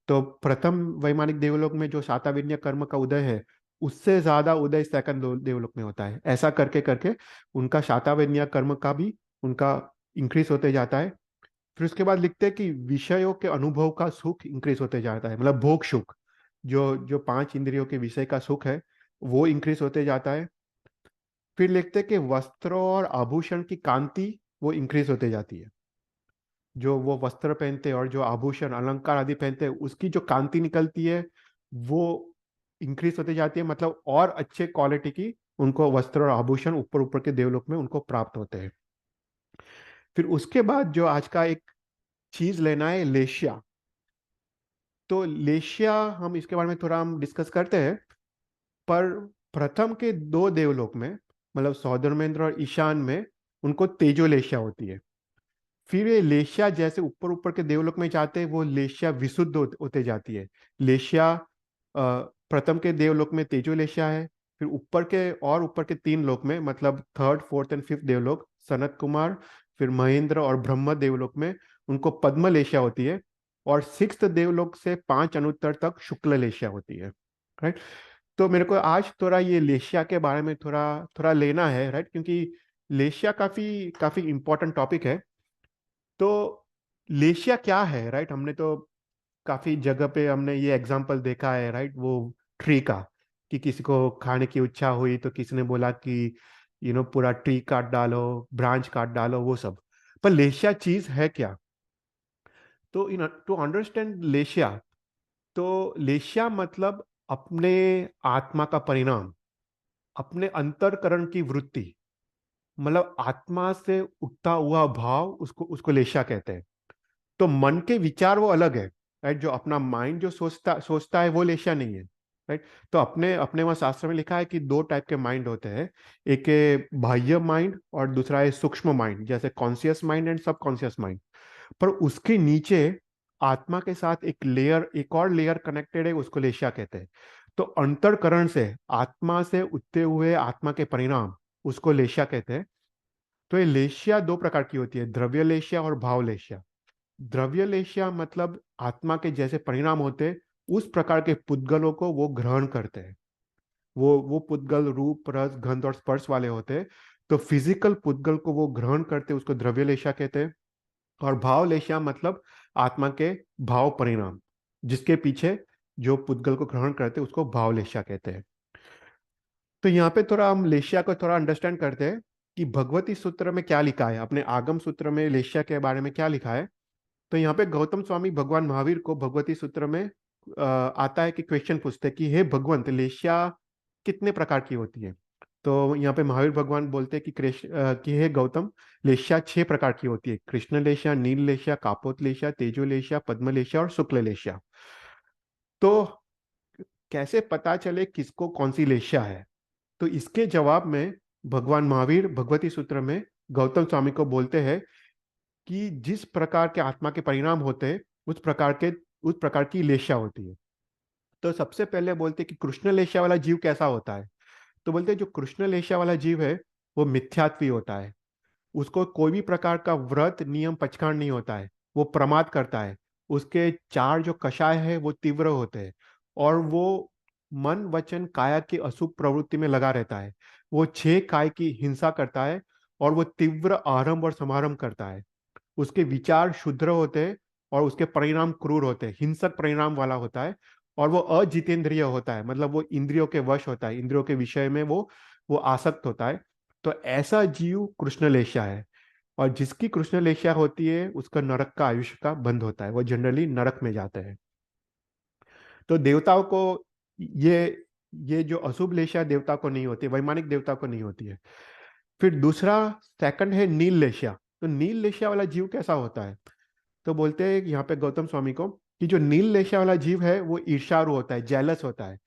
तो प्रथम वैमानिक देवलोक में जो सातावेदनीय कर्म का उदय है, उससे ज्यादा उदय सेकंड देवलोक में होता है। ऐसा करके करके उनका सातावेदनीय कर्म का भी उनका इंक्रीज होते जाता है। फिर उसके बाद लिखते हैं कि विषयों के अनुभव का सुख इंक्रीज होते जाता है, मतलब भोग सुख, जो जो 5 इंद्रियों के विषय का सुख है वो इंक्रीज होते जाता है। फिर लिखते हैं कि वस्त्रों और आभूषण की कांति वो इंक्रीज होते जाती है। जो वो वस्त्र पहनते हैं और जो आभूषण अलंकार आदि पहनते हैं, उसकी जो कांति निकलती है वो इंक्रीज होती जाती है, मतलब और अच्छे क्वालिटी की उनको वस्त्र और आभूषण ऊपर ऊपर के देवलोक में उनको प्राप्त होते हैं। फिर उसके बाद जो आज का एक चीज लेना है, लेशिया। तो लेशिया हम इसके बारे में थोड़ा हम डिस्कस करते हैं। पर प्रथम के 2 देवलोक में, मतलब सौधर्मेंद्र और ईशान में, उनको तेजो लेशिया होती है। फिर ये लेशिया जैसे ऊपर ऊपर के देवलोक में जाते हैं, वो लेशिया विशुद्ध होते जाती है। लेशिया प्रथम के देवलोक में तेजो लेशिया है। फिर ऊपर के और ऊपर के 3 लोक में, मतलब थर्ड फोर्थ एंड फिफ्थ देवलोक, सनत कुमार, फिर महेंद्र और ब्रह्म देवलोक में उनको पद्म लेशिया होती है। और सिक्स्थ देवलोक से 5 अनुत्तर तक शुक्ल लेशिया होती है, राइट? तो मेरे को आज थोड़ा ये लेशिया के बारे में थोड़ा थोड़ा लेना है, राइट? क्योंकि लेशिया काफी काफी इंपॉर्टेंट टॉपिक है। तो लेशिया क्या है, राइट? हमने तो काफी जगह पे हमने ये एग्जाम्पल देखा है, राइट? वो ट्री का, कि किसी को खाने की इच्छा हुई तो किसी ने बोला कि पूरा ट्री काट डालो, ब्रांच काट डालो, वो सब। पर लेशिया चीज है क्या? तो इन टू अंडरस्टैंड लेशिया, तो लेशिया मतलब अपने आत्मा का परिणाम, अपने अंतरकरण की वृत्ति, मतलब आत्मा से उठता हुआ भाव, उसको उसको लेशा कहते हैं। तो मन के विचार वो अलग है, राइट। जो अपना माइंड जो सोचता सोचता है वो लेशा नहीं है, राइट। तो अपने अपने वहाँ शास्त्र में लिखा है कि दो टाइप के माइंड होते हैं। एक है बाह्य माइंड और दूसरा है सूक्ष्म माइंड, जैसे कॉन्शियस माइंड एंड सब कॉन्शियस माइंड। पर उसके नीचे आत्मा के साथ एक लेयर, एक और लेयर कनेक्टेड है, उसको लेशा कहते हैं। तो अंतरकरण से आत्मा से उठते हुए आत्मा के परिणाम, उसको लेशा कहते हैं। तो ये लेशिया दो प्रकार की होती है, द्रव्य लेशिया और भाव लेशिया। द्रव्य लेशिया मतलब आत्मा के जैसे परिणाम होते हैं, उस प्रकार के पुद्गलों को वो ग्रहण करते हैं। वो पुद्गल रूप रस गंध और स्पर्श वाले होते हैं। तो फिजिकल पुद्गल को वो ग्रहण करते हैं, उसको द्रव्य लेशिया कहते हैं। और भाव लेशिया मतलब आत्मा के भाव परिणाम, जिसके पीछे जो पुद्गल को ग्रहण करते हैं, उसको भाव लेशिया कहते हैं। तो यहाँ पे थोड़ा हम लेशिया को थोड़ा अंडरस्टैंड करते हैं कि भगवती सूत्र में क्या लिखा है, अपने आगम सूत्र में लेशिया के बारे में क्या लिखा है। तो यहाँ पे गौतम स्वामी भगवान महावीर को भगवती सूत्र में आता है कि क्वेश्चन पूछते हैं कि हे भगवंत, लेशिया कितने प्रकार की होती है। तो यहाँ पे महावीर भगवान बोलते हैं कि कि हे गौतम, लेशिया 6 प्रकार की होती है। कृष्ण लेशिया, नील लेशिया, कापोत लेशिया, तेजो लेशिया, पद्म लेशिया और शुक्ल लेशिया। तो कैसे पता चले किसको कौन सी लेशिया है? तो इसके जवाब में भगवान महावीर भगवती सूत्र में गौतम स्वामी को बोलते हैं कि जिस प्रकार के आत्मा के परिणाम होते हैं, उस प्रकार की लेशा होती है। तो सबसे पहले बोलते हैं कि कृष्ण लेशा वाला जीव कैसा होता है। तो बोलते हैं जो कृष्ण लेशा वाला जीव है, वो मिथ्यात्वी होता है। उसको कोई भी प्रकार का व्रत नियम पचकान नहीं होता है। वो प्रमाद करता है। उसके चार जो कषाय है वो तीव्र होते हैं। और वो मन वचन काया की अशुभ प्रवृत्ति में लगा रहता है। वो 6 काय की हिंसा करता है। और वो तीव्र आरंभ और समारंभ करता है। उसके विचार शुद्र होते हैं। और उसके परिणाम क्रूर होते हैं, हिंसक परिणाम वाला होता है। और वो अजितेंद्रिय होता है, मतलब वो इंद्रियों के वश होता है, इंद्रियों के विषय में वो आसक्त होता है। तो ऐसा जीव कृष्णलेशा है। और जिसकी कृष्णलेशा होती है, उसका नरक का आयुष्य का बंद होता है, वो जनरली नरक में जाते हैं। तो देवताओं को ये ये जो अशुभ लेशा देवता को नहीं होती, वैमानिक देवता को नहीं होती है। फिर दूसरा, सेकंड है नील लेशिया। तो नील लेशिया वाला जीव कैसा होता है? तो बोलते हैं यहाँ पे गौतम स्वामी को कि जो नील लेशिया वाला जीव है वो ईर्ष्यारु होता है, जेलस होता है।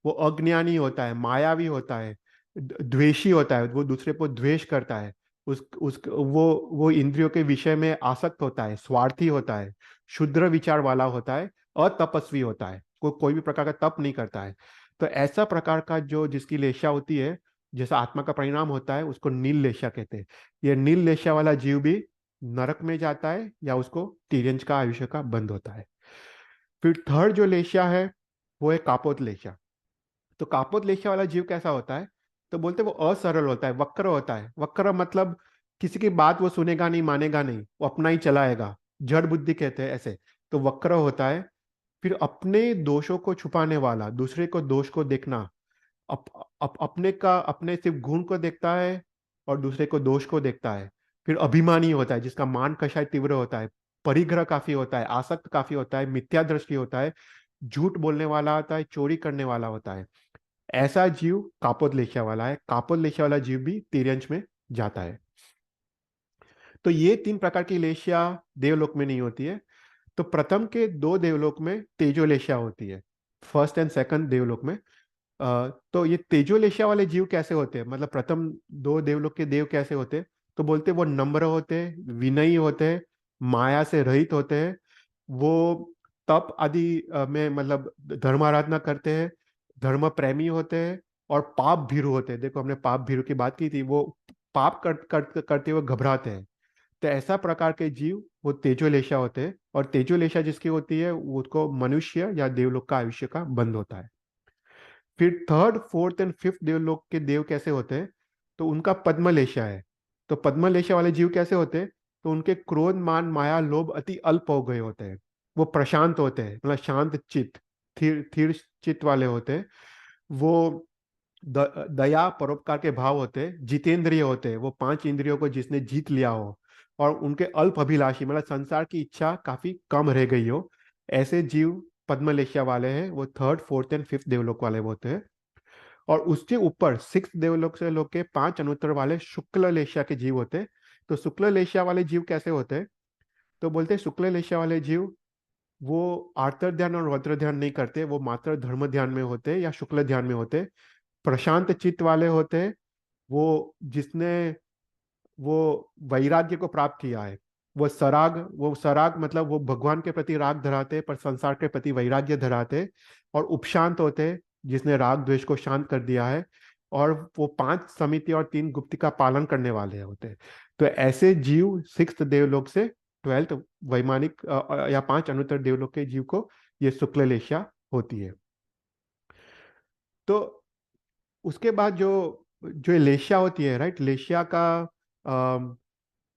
वो अज्ञानी होता है, मायावी होता है, द्वेषी होता है, वो दूसरे को द्वेष करता है। उस वो इंद्रियों के विषय में आसक्त होता है, स्वार्थी होता है, शुद्र विचार वाला होता है, अतपस्वी होता है, कोई भी प्रकार का तप नहीं करता है। तो ऐसा प्रकार का जो जिसकी लेशा होती है, जैसा आत्मा का परिणाम होता है, उसको नील लेशा कहते हैं। ये नील लेशा वाला जीव भी नरक में जाता है, या उसको तिर्यंज का आयुष्य का बंद होता है। फिर थर्ड जो लेशा है, वो है कापोत लेशा। तो कापोत लेशा वाला जीव कैसा होता है? तो बोलते हैं वो असरल होता है, वक्र होता है। वक्र मतलब किसी की बात वो सुनेगा नहीं, मानेगा नहीं, वो अपना ही चलाएगा। जड़ बुद्धि कहते हैं ऐसे। तो वक्र होता है। फिर अपने दोषों को छुपाने वाला, दूसरे को दोष को देखना। अपने सिर्फ गुण को देखता है, और दूसरे को दोष को देखता है। फिर अभिमानी होता है, जिसका मान कषाय तीव्र होता है। परिग्रह काफी होता है, आसक्त काफी होता है, मिथ्या दृष्टि होता है, झूठ बोलने वाला होता है, चोरी करने वाला होता है। ऐसा जीव कापोद लेशिया वाला है। कापोद लेशिया वाला जीव भी तिर्यंश में जाता है। तो ये 3 प्रकार की लेशिया देवलोक में नहीं होती है। तो प्रथम के 2 देवलोक में तेजोलेशिया होती है, फर्स्ट एंड सेकंड देवलोक में। तो ये तेजोलेशिया वाले जीव कैसे होते हैं, मतलब प्रथम 2 देवलोक के देव कैसे होते हैं? तो बोलते हैं वो नम्र होते हैं, विनयी होते हैं, माया से रहित होते हैं। वो तप आदि में मतलब धर्म आराधना करते हैं, धर्म प्रेमी होते हैं, और पाप भीरु होते हैं। देखो, हमने पाप भीरु की बात की थी। वो पाप करते हुए घबराते हैं। तो ऐसा प्रकार के जीव वो तेजोलेशा होते हैं। और तेजोलेशा जिसकी होती है, वो उसको मनुष्य या देवलोक का आयुष्य का बंद होता है। फिर थर्ड फोर्थ एंड फिफ्थ देवलोक के देव कैसे होते हैं? तो उनका पद्मलेशा है। तो पद्मलेशा वाले जीव कैसे होते हैं? तो उनके क्रोध मान माया लोभ अति अल्प हो गए होते हैं। वो प्रशांत होते हैं, मतलब शांत चित्त, थिर थिर चित्त वाले होते हैं। वो दया परोपकार के भाव होते हैं, जितेंद्रिय होते हैं, वो 5 इंद्रियों को जिसने जीत लिया हो। और उनके अल्प अभिलाषी, मतलब संसार की इच्छा काफी कम रह गई हो। ऐसे जीव पद्मलेशिया वाले हैं, वो थर्ड फोर्थ एंड फिफ्थ देवलोक वाले होते हैं। और उसके ऊपर सिक्स देवलोक से लोग के 5 अनुत्तर वाले शुक्ल लेशिया के जीव होते। तो शुक्ल लेशिया वाले जीव कैसे होते? तो बोलते हैं शुक्ल लेशिया वाले जीव वो आर्तर ध्यान और रौद्र ध्यान नहीं करते, वो मात्र धर्म ध्यान में होते या शुक्ल ध्यान में होते। प्रशांत चित्त वाले होते, वो जिसने वो वैराग्य को प्राप्त किया है। वो सराग मतलब वो भगवान के प्रति राग धराते पर संसार के प्रति वैराग्य धराते। और उपशांत होते, जिसने राग द्वेष को शांत कर दिया है। और वो 5 समिति और 3 गुप्ति का पालन करने वाले होते हैं। तो ऐसे जीव 6th देवलोक से 12th वैमानिक या 5 अनुत्तर देवलोक के जीव को ये शुक्ल लेशिया होती है। तो उसके बाद जो जो लेशिया होती है, राइट, लेशिया का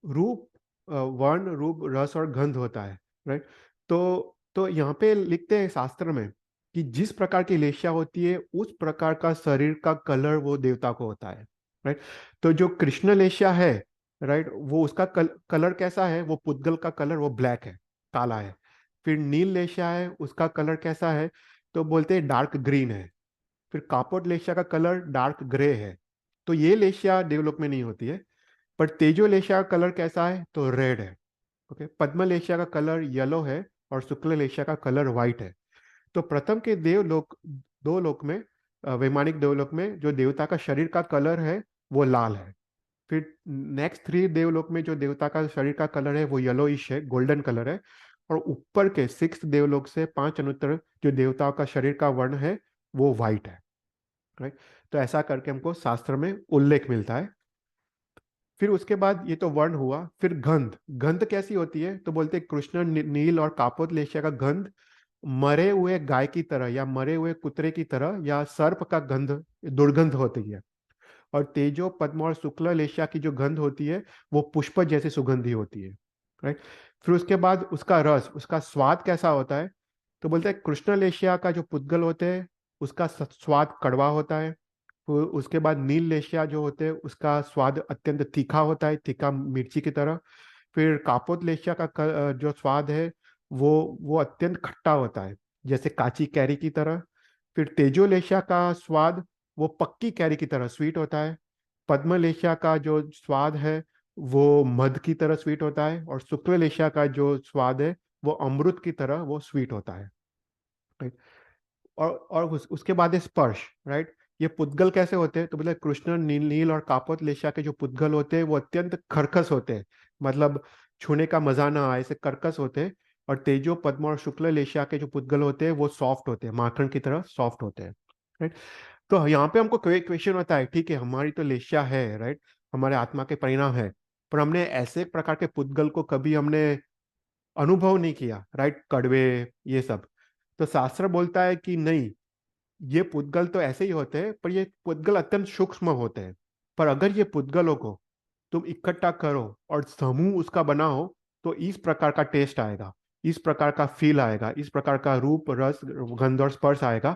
रूप, वर्ण, रूप, रस और गंध होता है, राइट। तो यहाँ पे लिखते हैं शास्त्र में कि जिस प्रकार की लेशिया होती है उस प्रकार का शरीर का कलर वो देवता को होता है, राइट। तो जो कृष्ण लेशिया है, राइट, वो उसका कलर कैसा है? वो पुद्गल का कलर वो ब्लैक है, काला है। फिर नील लेशिया है, उसका कलर कैसा है? तो बोलते हैं डार्क ग्रीन है। फिर कापोट लेशिया का कलर डार्क ग्रे है। तो ये लेशिया देवलोक में नहीं होती है। पर तेजो लेशिया का कलर कैसा है? तो रेड है। ओके, पद्म लेशिया का कलर येलो है और शुक्ल लेशिया का कलर व्हाइट है। तो प्रथम के देवलोक, 2 लोक में, वैमानिक देवलोक में जो देवता का शरीर का कलर है वो लाल है। फिर नेक्स्ट 3 देवलोक में जो देवता का शरीर का कलर है वो येलोइश है, गोल्डन कलर है। और ऊपर के 6th देवलोक से 5 अनुत्तर जो देवताओं का शरीर का वर्ण है वो व्हाइट है, राइट। तो ऐसा करके हमको शास्त्र में उल्लेख मिलता है। फिर उसके बाद ये तो वर्ण हुआ। फिर गंध, गंध कैसी होती है? तो बोलते हैं कृष्ण नील और कापोत लेशिया का गंध मरे हुए गाय की तरह या मरे हुए कुतरे की तरह या सर्प का गंध, दुर्गंध होती है। और तेजो पद्म और शुक्ल लेशिया की जो गंध होती है वो पुष्प जैसे सुगंधी होती है, राइट। फिर उसके बाद उसका रस, उसका स्वाद कैसा होता है? तो बोलते हैं कृष्ण लेशिया का जो पुद्गल होते हैं उसका स्वाद कड़वा होता है। फिर उसके बाद नील लेशिया जो होते हैं उसका स्वाद अत्यंत तीखा होता है, तीखा मिर्ची की तरह। फिर कापोत लेशिया का जो स्वाद है वो अत्यंत खट्टा होता है, जैसे काची कैरी की तरह। फिर तेजो लेशिया का स्वाद वो पक्की कैरी की तरह स्वीट होता है। पद्म लेशिया का जो स्वाद है वो मध की तरह स्वीट होता है। और शुक्ल लेशिया का जो स्वाद है वो अमृत की तरह वो स्वीट होता है, right? और उसके बाद है स्पर्श, राइट। ये पुद्गल कैसे होते हैं? तो मतलब कृष्ण नील और कापोत लेशिया के जो पुद्गल होते हैं वो अत्यंत खरकस होते हैं, मतलब छूने का मजा ना आए, ऐसे कर्कश होते हैं। और तेजो पद्म और शुक्ल लेशिया के जो पुद्गल होते हैं वो सॉफ्ट होते हैं, माखन की तरह सॉफ्ट होते हैं, राइट। तो यहाँ पे हमको क्वेश्चन होता है, ठीक है हमारी तो लेशिया है, राइट, हमारे आत्मा के परिणाम है, पर हमने ऐसे प्रकार के पुद्गल को कभी हमने अनुभव नहीं किया, राइट, कड़वे, ये सब। तो शास्त्र बोलता है कि नहीं, ये पुद्गल तो ऐसे ही होते हैं पर ये पुद्गल अत्यंत सूक्ष्म होते हैं। पर अगर ये पुद्गलों को तुम इकट्ठा करो और समूह उसका बनाओ तो इस प्रकार का टेस्ट आएगा, इस प्रकार का फील आएगा, इस प्रकार का रूप, रस, गंध और स्पर्श आएगा।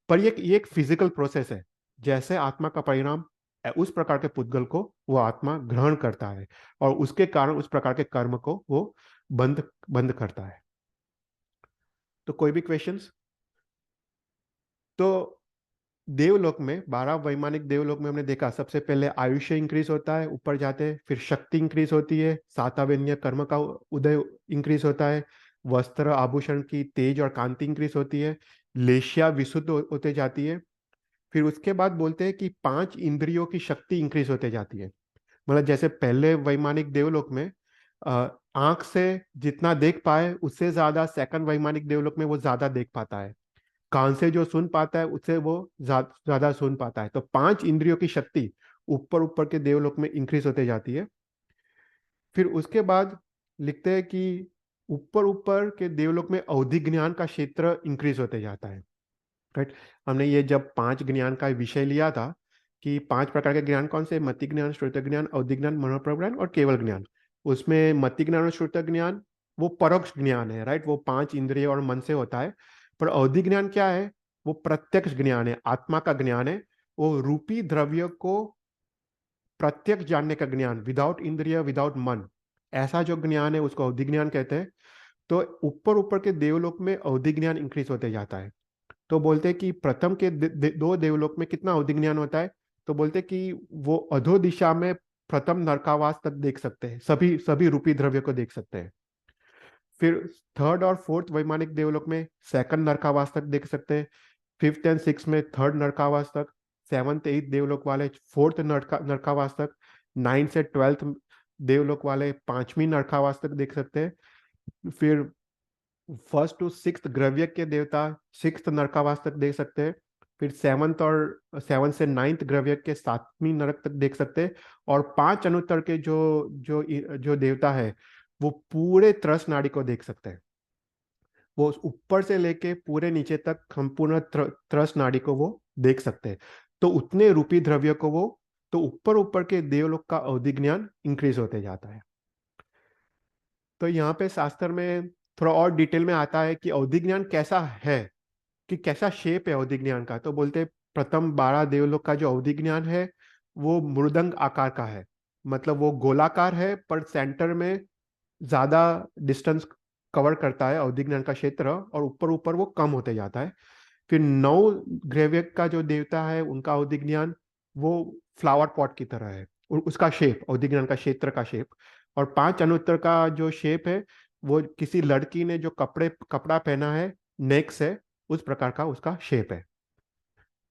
पर ये एक फिजिकल प्रोसेस है। जैसे आत्मा का परिणाम उस प्रकार के पुद्गल को वो आत्मा ग्रहण करता है और उसके कारण उस प्रकार के कर्म को वो बंद बंद करता है। तो कोई भी क्वेश्चंस? तो देवलोक में, 12 वैमानिक देवलोक में हमने देखा सबसे पहले आयुष्य इंक्रीज होता है, ऊपर जाते हैं। फिर शक्ति इंक्रीज होती है, सातावेन्य कर्म का उदय इंक्रीज होता है। वस्त्र आभूषण की तेज और कांति इंक्रीज होती है। लेशिया विशुद्ध होते जाती है। फिर उसके बाद बोलते हैं कि 5 इंद्रियों की शक्ति इंक्रीज होते जाती है। मतलब जैसे पहले वैमानिक देवलोक में आंख से जितना देख पाए उससे ज्यादा सेकंड वैमानिक देवलोक में वो ज्यादा देख पाता है। कान से जो सुन पाता है उससे वो ज्यादा सुन पाता है। तो 5 इंद्रियों की शक्ति ऊपर ऊपर के देवलोक में इंक्रीज होते जाती है। फिर उसके बाद लिखते हैं कि ऊपर ऊपर के देवलोक में अवधि ज्ञान का क्षेत्र इंक्रीज होते जाता है, राइट। हमने ये जब 5 ज्ञान का विषय लिया था कि 5 प्रकार के ज्ञान कौन से, मति ज्ञान, श्रुत ज्ञान, अवधि ज्ञान, मनोप्रभ ज्ञान और केवल ज्ञान। उसमें मति ज्ञान और श्रुत ज्ञान वो परोक्ष ज्ञान है, राइट, वो 5 इंद्रिय और मन से होता है। पर अवधि ज्ञान क्या है? वो प्रत्यक्ष ज्ञान है, आत्मा का ज्ञान है। वो रूपी द्रव्य को प्रत्यक्ष जानने का ज्ञान, विदाउट इंद्रिय, विदाउट मन, ऐसा जो ज्ञान है उसको अवधि ज्ञान कहते हैं। तो ऊपर ऊपर के देवलोक में अवधि ज्ञान इंक्रीज होते जाता है। तो बोलते हैं कि प्रथम के दो देवलोक में कितना अवधि ज्ञान होता है, तो बोलते हैं कि वो अधो दिशा में प्रथम नरकावास तक देख सकते हैं, सभी सभी रूपी द्रव्य को देख सकते हैं। फिर थर्ड और फोर्थ वैमानिक देवलोक में सेकंड नरकावास तक देख सकते हैं। फिफ्थ एंड सिक्स में थर्ड नरकावास तक। सेवंथ एथ देवलोक वाले फोर्थ नरकावास तक। नाइन्थ से ट्वेल्थ देवलोक वाले पांचवी नरकावास तक देख सकते हैं। फिर फर्स्ट टू सिक्स्थ ग्रव्य के देवता सिक्स्थ नरकावास तक देख सकते हैं। फिर सेवन से नाइन्थ ग्रव्य के सातवीं नरक तक देख सकते हैं। और पांच अनुत्तर के जो जो जो देवता है वो पूरे त्रस नाड़ी को देख सकते हैं। वो ऊपर से लेके पूरे नीचे तक संपूर्ण त्रस नाड़ी को वो देख सकते हैं। तो उतने रूपी द्रव्य को वो, तो ऊपर ऊपर के देवलोक का अवधि ज्ञान इंक्रीज होते जाता है। तो यहाँ पे शास्त्र में थोड़ा और डिटेल में आता है कि अवधि ज्ञान कैसा है, कि कैसा शेप है अवधि ज्ञान का। तो बोलते हैं प्रथम 12 देवलोक का जो अवधि ज्ञान है वो मृदंग आकार का है। मतलब वो गोलाकार है पर सेंटर में ज्यादा डिस्टेंस कवर करता है अवधि ज्ञान का क्षेत्र, और ऊपर ऊपर वो कम होते जाता है। फिर 9 ग्रेवियक का जो देवता है उनका अवधि ज्ञान वो फ्लावर पॉट की तरह है, उसका शेप, अवधि ज्ञान का क्षेत्र का शेप। और 5 अनुत्तर का जो शेप है वो किसी लड़की ने जो कपड़ा पहना है नेक से, उस प्रकार का उसका शेप है।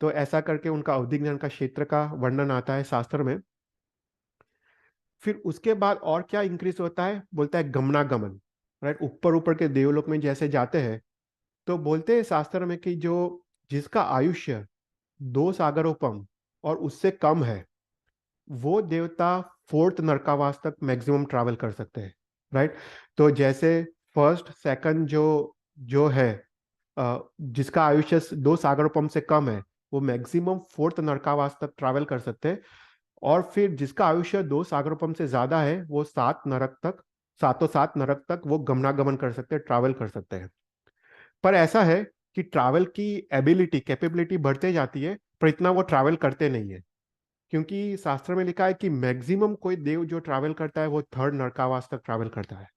तो ऐसा करके उनका अवधि ज्ञान का क्षेत्र का वर्णन आता है शास्त्र में। फिर उसके बाद और क्या इंक्रीज होता है, बोलता है गमनागमन। राइट, ऊपर ऊपर के देवलोक में जैसे जाते हैं तो बोलते हैं शास्त्र में कि जो जिसका आयुष्य 2 सागरोपम और उससे कम है वो देवता फोर्थ नरकावास तक मैक्सिमम ट्रैवल कर सकते हैं। राइट। तो जैसे फर्स्ट सेकंड जो जो है जिसका आयुष्य 2 सागरोपम से कम है वो मैक्सिमम फोर्थ नरकावास तक ट्रैवल कर सकते हैं। और फिर जिसका आयुष्य 2 सागरोपम से ज्यादा है वो 7 नरक तक, सातों 7 नरक तक वो गमनागमन कर सकते हैं, ट्रैवल कर सकते हैं। पर ऐसा है कि ट्रैवल की एबिलिटी कैपेबिलिटी बढ़ते जाती है पर इतना वो ट्रैवल करते नहीं है। क्योंकि शास्त्र में लिखा है कि मैक्सिमम कोई देव जो ट्रैवल करता है वो थर्ड नरकावास तक ट्रैवल करता है।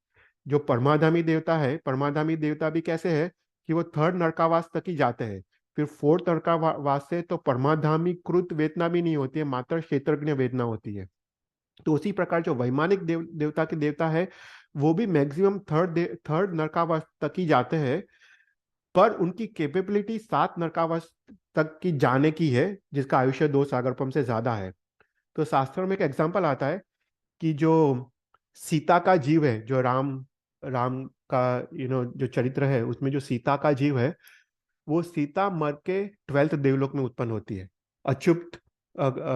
जो परमाधामी देवता है, परमाधामी देवता भी कैसे है कि वो थर्ड नरकावास तक ही जाते हैं। फिर फोर्थ नरकावास से तो परमाधामी कृत वेदना भी नहीं होती है, मात्र क्षेत्रज्ञ वेदना होती है। तो उसी प्रकार जो वैमानिक देवता के देवता है वो भी मैक्सिमम थर्ड नरकावास तक ही जाते हैं। पर उनकी कैपेबिलिटी 7 नरकावास तक की जाने की है जिसका आयुष्य 2 सागरपम से ज्यादा है। तो शास्त्रों में एक एग्जाम्पल आता है कि जो सीता का जीव है, जो राम राम का जो चरित्र है उसमें जो सीता का जीव है वो सीता मर के 12th देवलोक में उत्पन्न होती है। अच्युत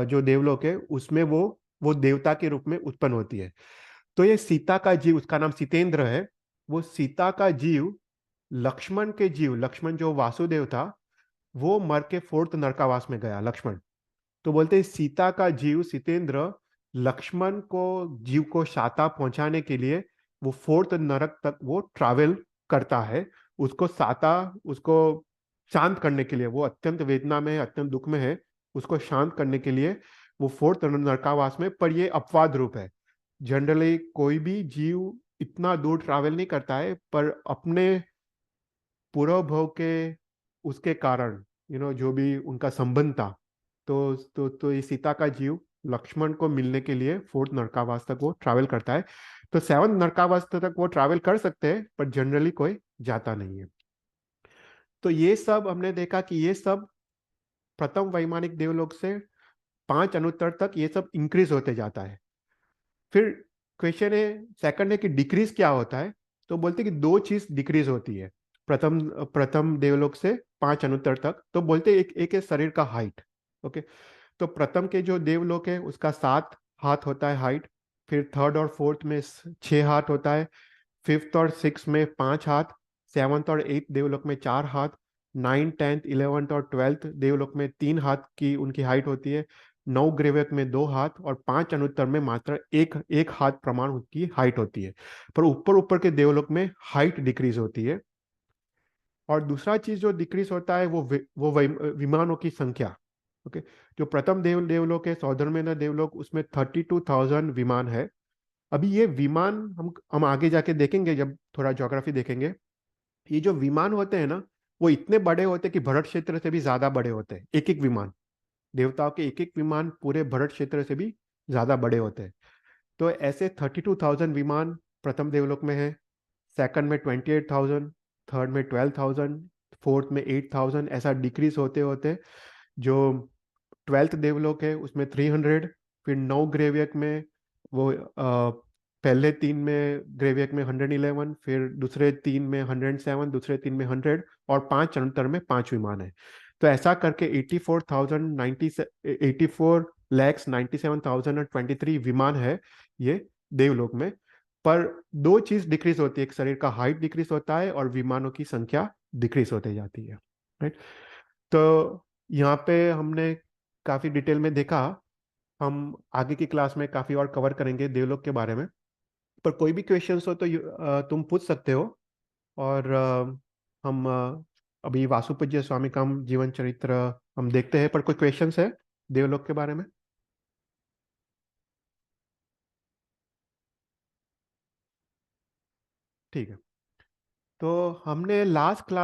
जो देवलोक है उसमें वो देवता के रूप में उत्पन्न होती है। तो ये सीता का जीव, उसका नाम सीतेंद्र है, वो सीता का जीव लक्ष्मण के जीव, लक्ष्मण जो वासुदेव था वो मर के फोर्थ नरकावास में गया, लक्ष्मण। तो बोलते हैं सीता का जीव सीतेंद्र लक्ष्मण को जीव को शाता पहुंचाने के लिए वो फोर्थ नरक तक वो ट्रैवल करता है। उसको साता, उसको शांत करने के लिए, वो अत्यंत वेदना में है, अत्यंत दुख में है, उसको शांत करने के लिए वो फोर्थ नरकावास में। पर ये अपवाद रूप है। जनरली कोई भी जीव इतना दूर ट्रैवल नहीं करता है, पर अपने पूर्व भव के उसके कारण जो भी उनका संबंध था, तो ये सीता का जीव लक्ष्मण को मिलने के लिए फोर्थ नरकावास तक वो ट्रैवल करता है। तो 7 नरकावास तक वो ट्रैवल कर सकते हैं पर जनरली कोई जाता नहीं है। तो ये सब हमने देखा कि ये सब प्रथम वैमानिक देवलोक से 5 अनुत्तर तक ये सब इंक्रीज होते जाता है। फिर क्वेश्चन है, सेकंड है कि डिक्रीज क्या होता है। तो बोलते हैं कि दो चीज डिक्रीज होती है प्रथम प्रथम देवलोक से 5 अनुत्तर तक। तो बोलते हैं एक है शरीर का हाइट। ओके। तो प्रथम के जो देवलोक है उसका 7 हाथ होता है हाइट। फिर थर्ड और फोर्थ में 6 हाथ होता है। फिफ्थ और सिक्स में 5 हाथ। सेवन्थ और एट्थ देवलोक में 4 हाथ। 9th 10th 11th और 12th देवलोक में 3 हाथ की उनकी हाइट होती है। 9 ग्रेवक में 2 हाथ और 5 अनुत्तर में मात्र एक एक हाथ प्रमाण उनकी हाइट होती है। पर ऊपर ऊपर के देवलोक में हाइट डिक्रीज होती है। और दूसरा चीज जो डिक्रीज होता है विमानों की संख्या। ओके। जो प्रथम देवलोक है, सौधर्मेंद्र देवलोक, उसमें 32,000 विमान है। अभी ये विमान हम आगे जाके देखेंगे जब थोड़ा ज्योग्राफी देखेंगे। ये जो विमान होते हैं ना, वो इतने बड़े होते कि भरत क्षेत्र से भी ज्यादा बड़े होते हैं, एक एक विमान। देवताओं के एक एक विमान पूरे भरत क्षेत्र से भी ज्यादा बड़े होते हैं। तो ऐसे 32,000 विमान प्रथम देवलोक में है, सेकंड में 28,000, थर्ड में 12,000, फोर्थ में 8,000, ऐसा डिक्रीज होते होते जो 12th देवलोक है उसमें 300, फिर 9 ग्रेवियक में वो पहले 3 में ग्रेवियक में 111, फिर दूसरे 3 में 107, दूसरे 3 में 100, और 5 अनंतर में 5 विमान है। तो ऐसा करके 84,97,023 विमान है ये देवलोक में। पर दो चीज डिक्रीज होती है, एक शरीर का हाइट डिक्रीज होता है और विमानों की संख्या डिक्रीज होते जाती है, राइट। तो यहाँ पे हमने काफी डिटेल में देखा। हम आगे की क्लास में काफी और कवर करेंगे देवलोक के बारे में। पर कोई भी क्वेश्चंस हो तो तुम पूछ सकते हो। और हम अभी वासुपूज्य स्वामी का हम जीवन चरित्र हम देखते हैं। पर कोई क्वेश्चंस है देवलोक के बारे में? ठीक है। तो हमने लास्ट क्लास